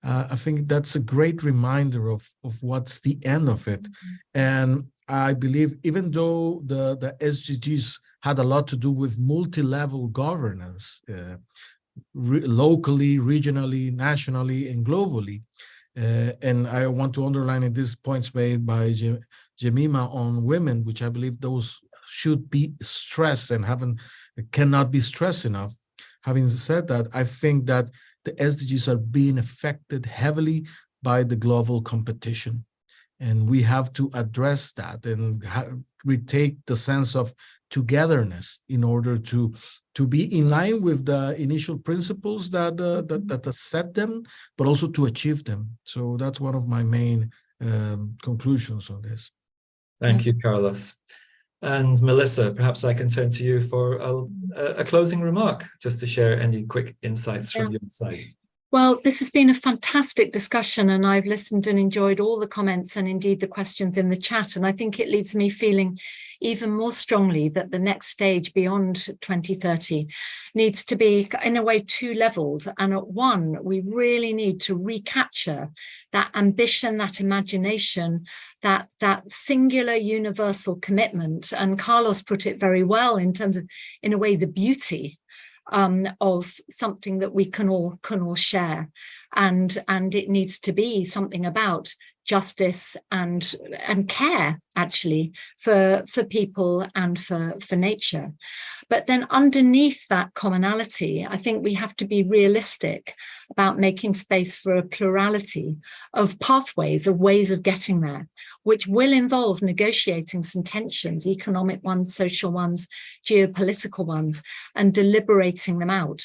I think that's a great reminder of what's the end of it. And I believe even though the SDGs had a lot to do with multi-level governance, locally, regionally, nationally, and globally. And I want to underline in these points made by Jemima on women, which I believe those should be stressed and cannot be stressed enough. Having said that, I think that the SDGs are being affected heavily by the global competition. And we have to address that and retake the sense of togetherness in order to be in line with the initial principles that set them, but also to achieve them. So that's one of my main conclusions on this. Thank you, Carlos. And Melissa, perhaps I can turn to you for a closing remark, just to share any quick insights from your side. Well, this has been a fantastic discussion, and I've listened and enjoyed all the comments and indeed the questions in the chat. And I think it leaves me feeling even more strongly that the next stage beyond 2030 needs to be, in a way, two-leveled. And at one, we really need to recapture that ambition, that imagination, that singular universal commitment. And Carlos put it very well in terms of, in a way, the beauty of something that we can all share, and it needs to be something about justice and care, actually, for people and for nature. But then underneath that commonality, I think we have to be realistic about making space for a plurality of pathways, of ways of getting there, which will involve negotiating some tensions, economic ones, social ones, geopolitical ones, and deliberating them out.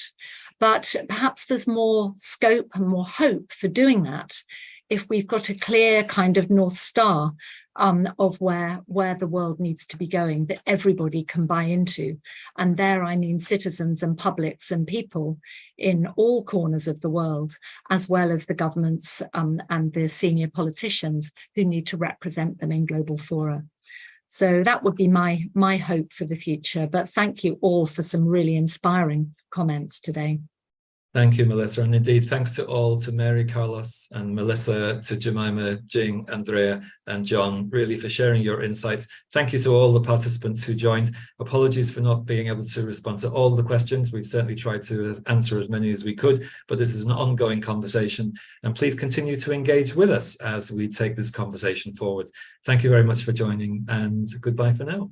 But perhaps there's more scope and more hope for doing that if we've got a clear kind of North Star of where the world needs to be going, that everybody can buy into. And there I mean citizens and publics and people in all corners of the world, as well as the governments and the senior politicians who need to represent them in global fora. So that would be my hope for the future. But thank you all for some really inspiring comments today. Thank you, Melissa. And indeed, thanks to all, to Mary, Carlos, and Melissa, to Jemima, Jing, Andrea, and John, really for sharing your insights. Thank you to all the participants who joined. Apologies for not being able to respond to all the questions. We've certainly tried to answer as many as we could, but this is an ongoing conversation. And please continue to engage with us as we take this conversation forward. Thank you very much for joining, and goodbye for now.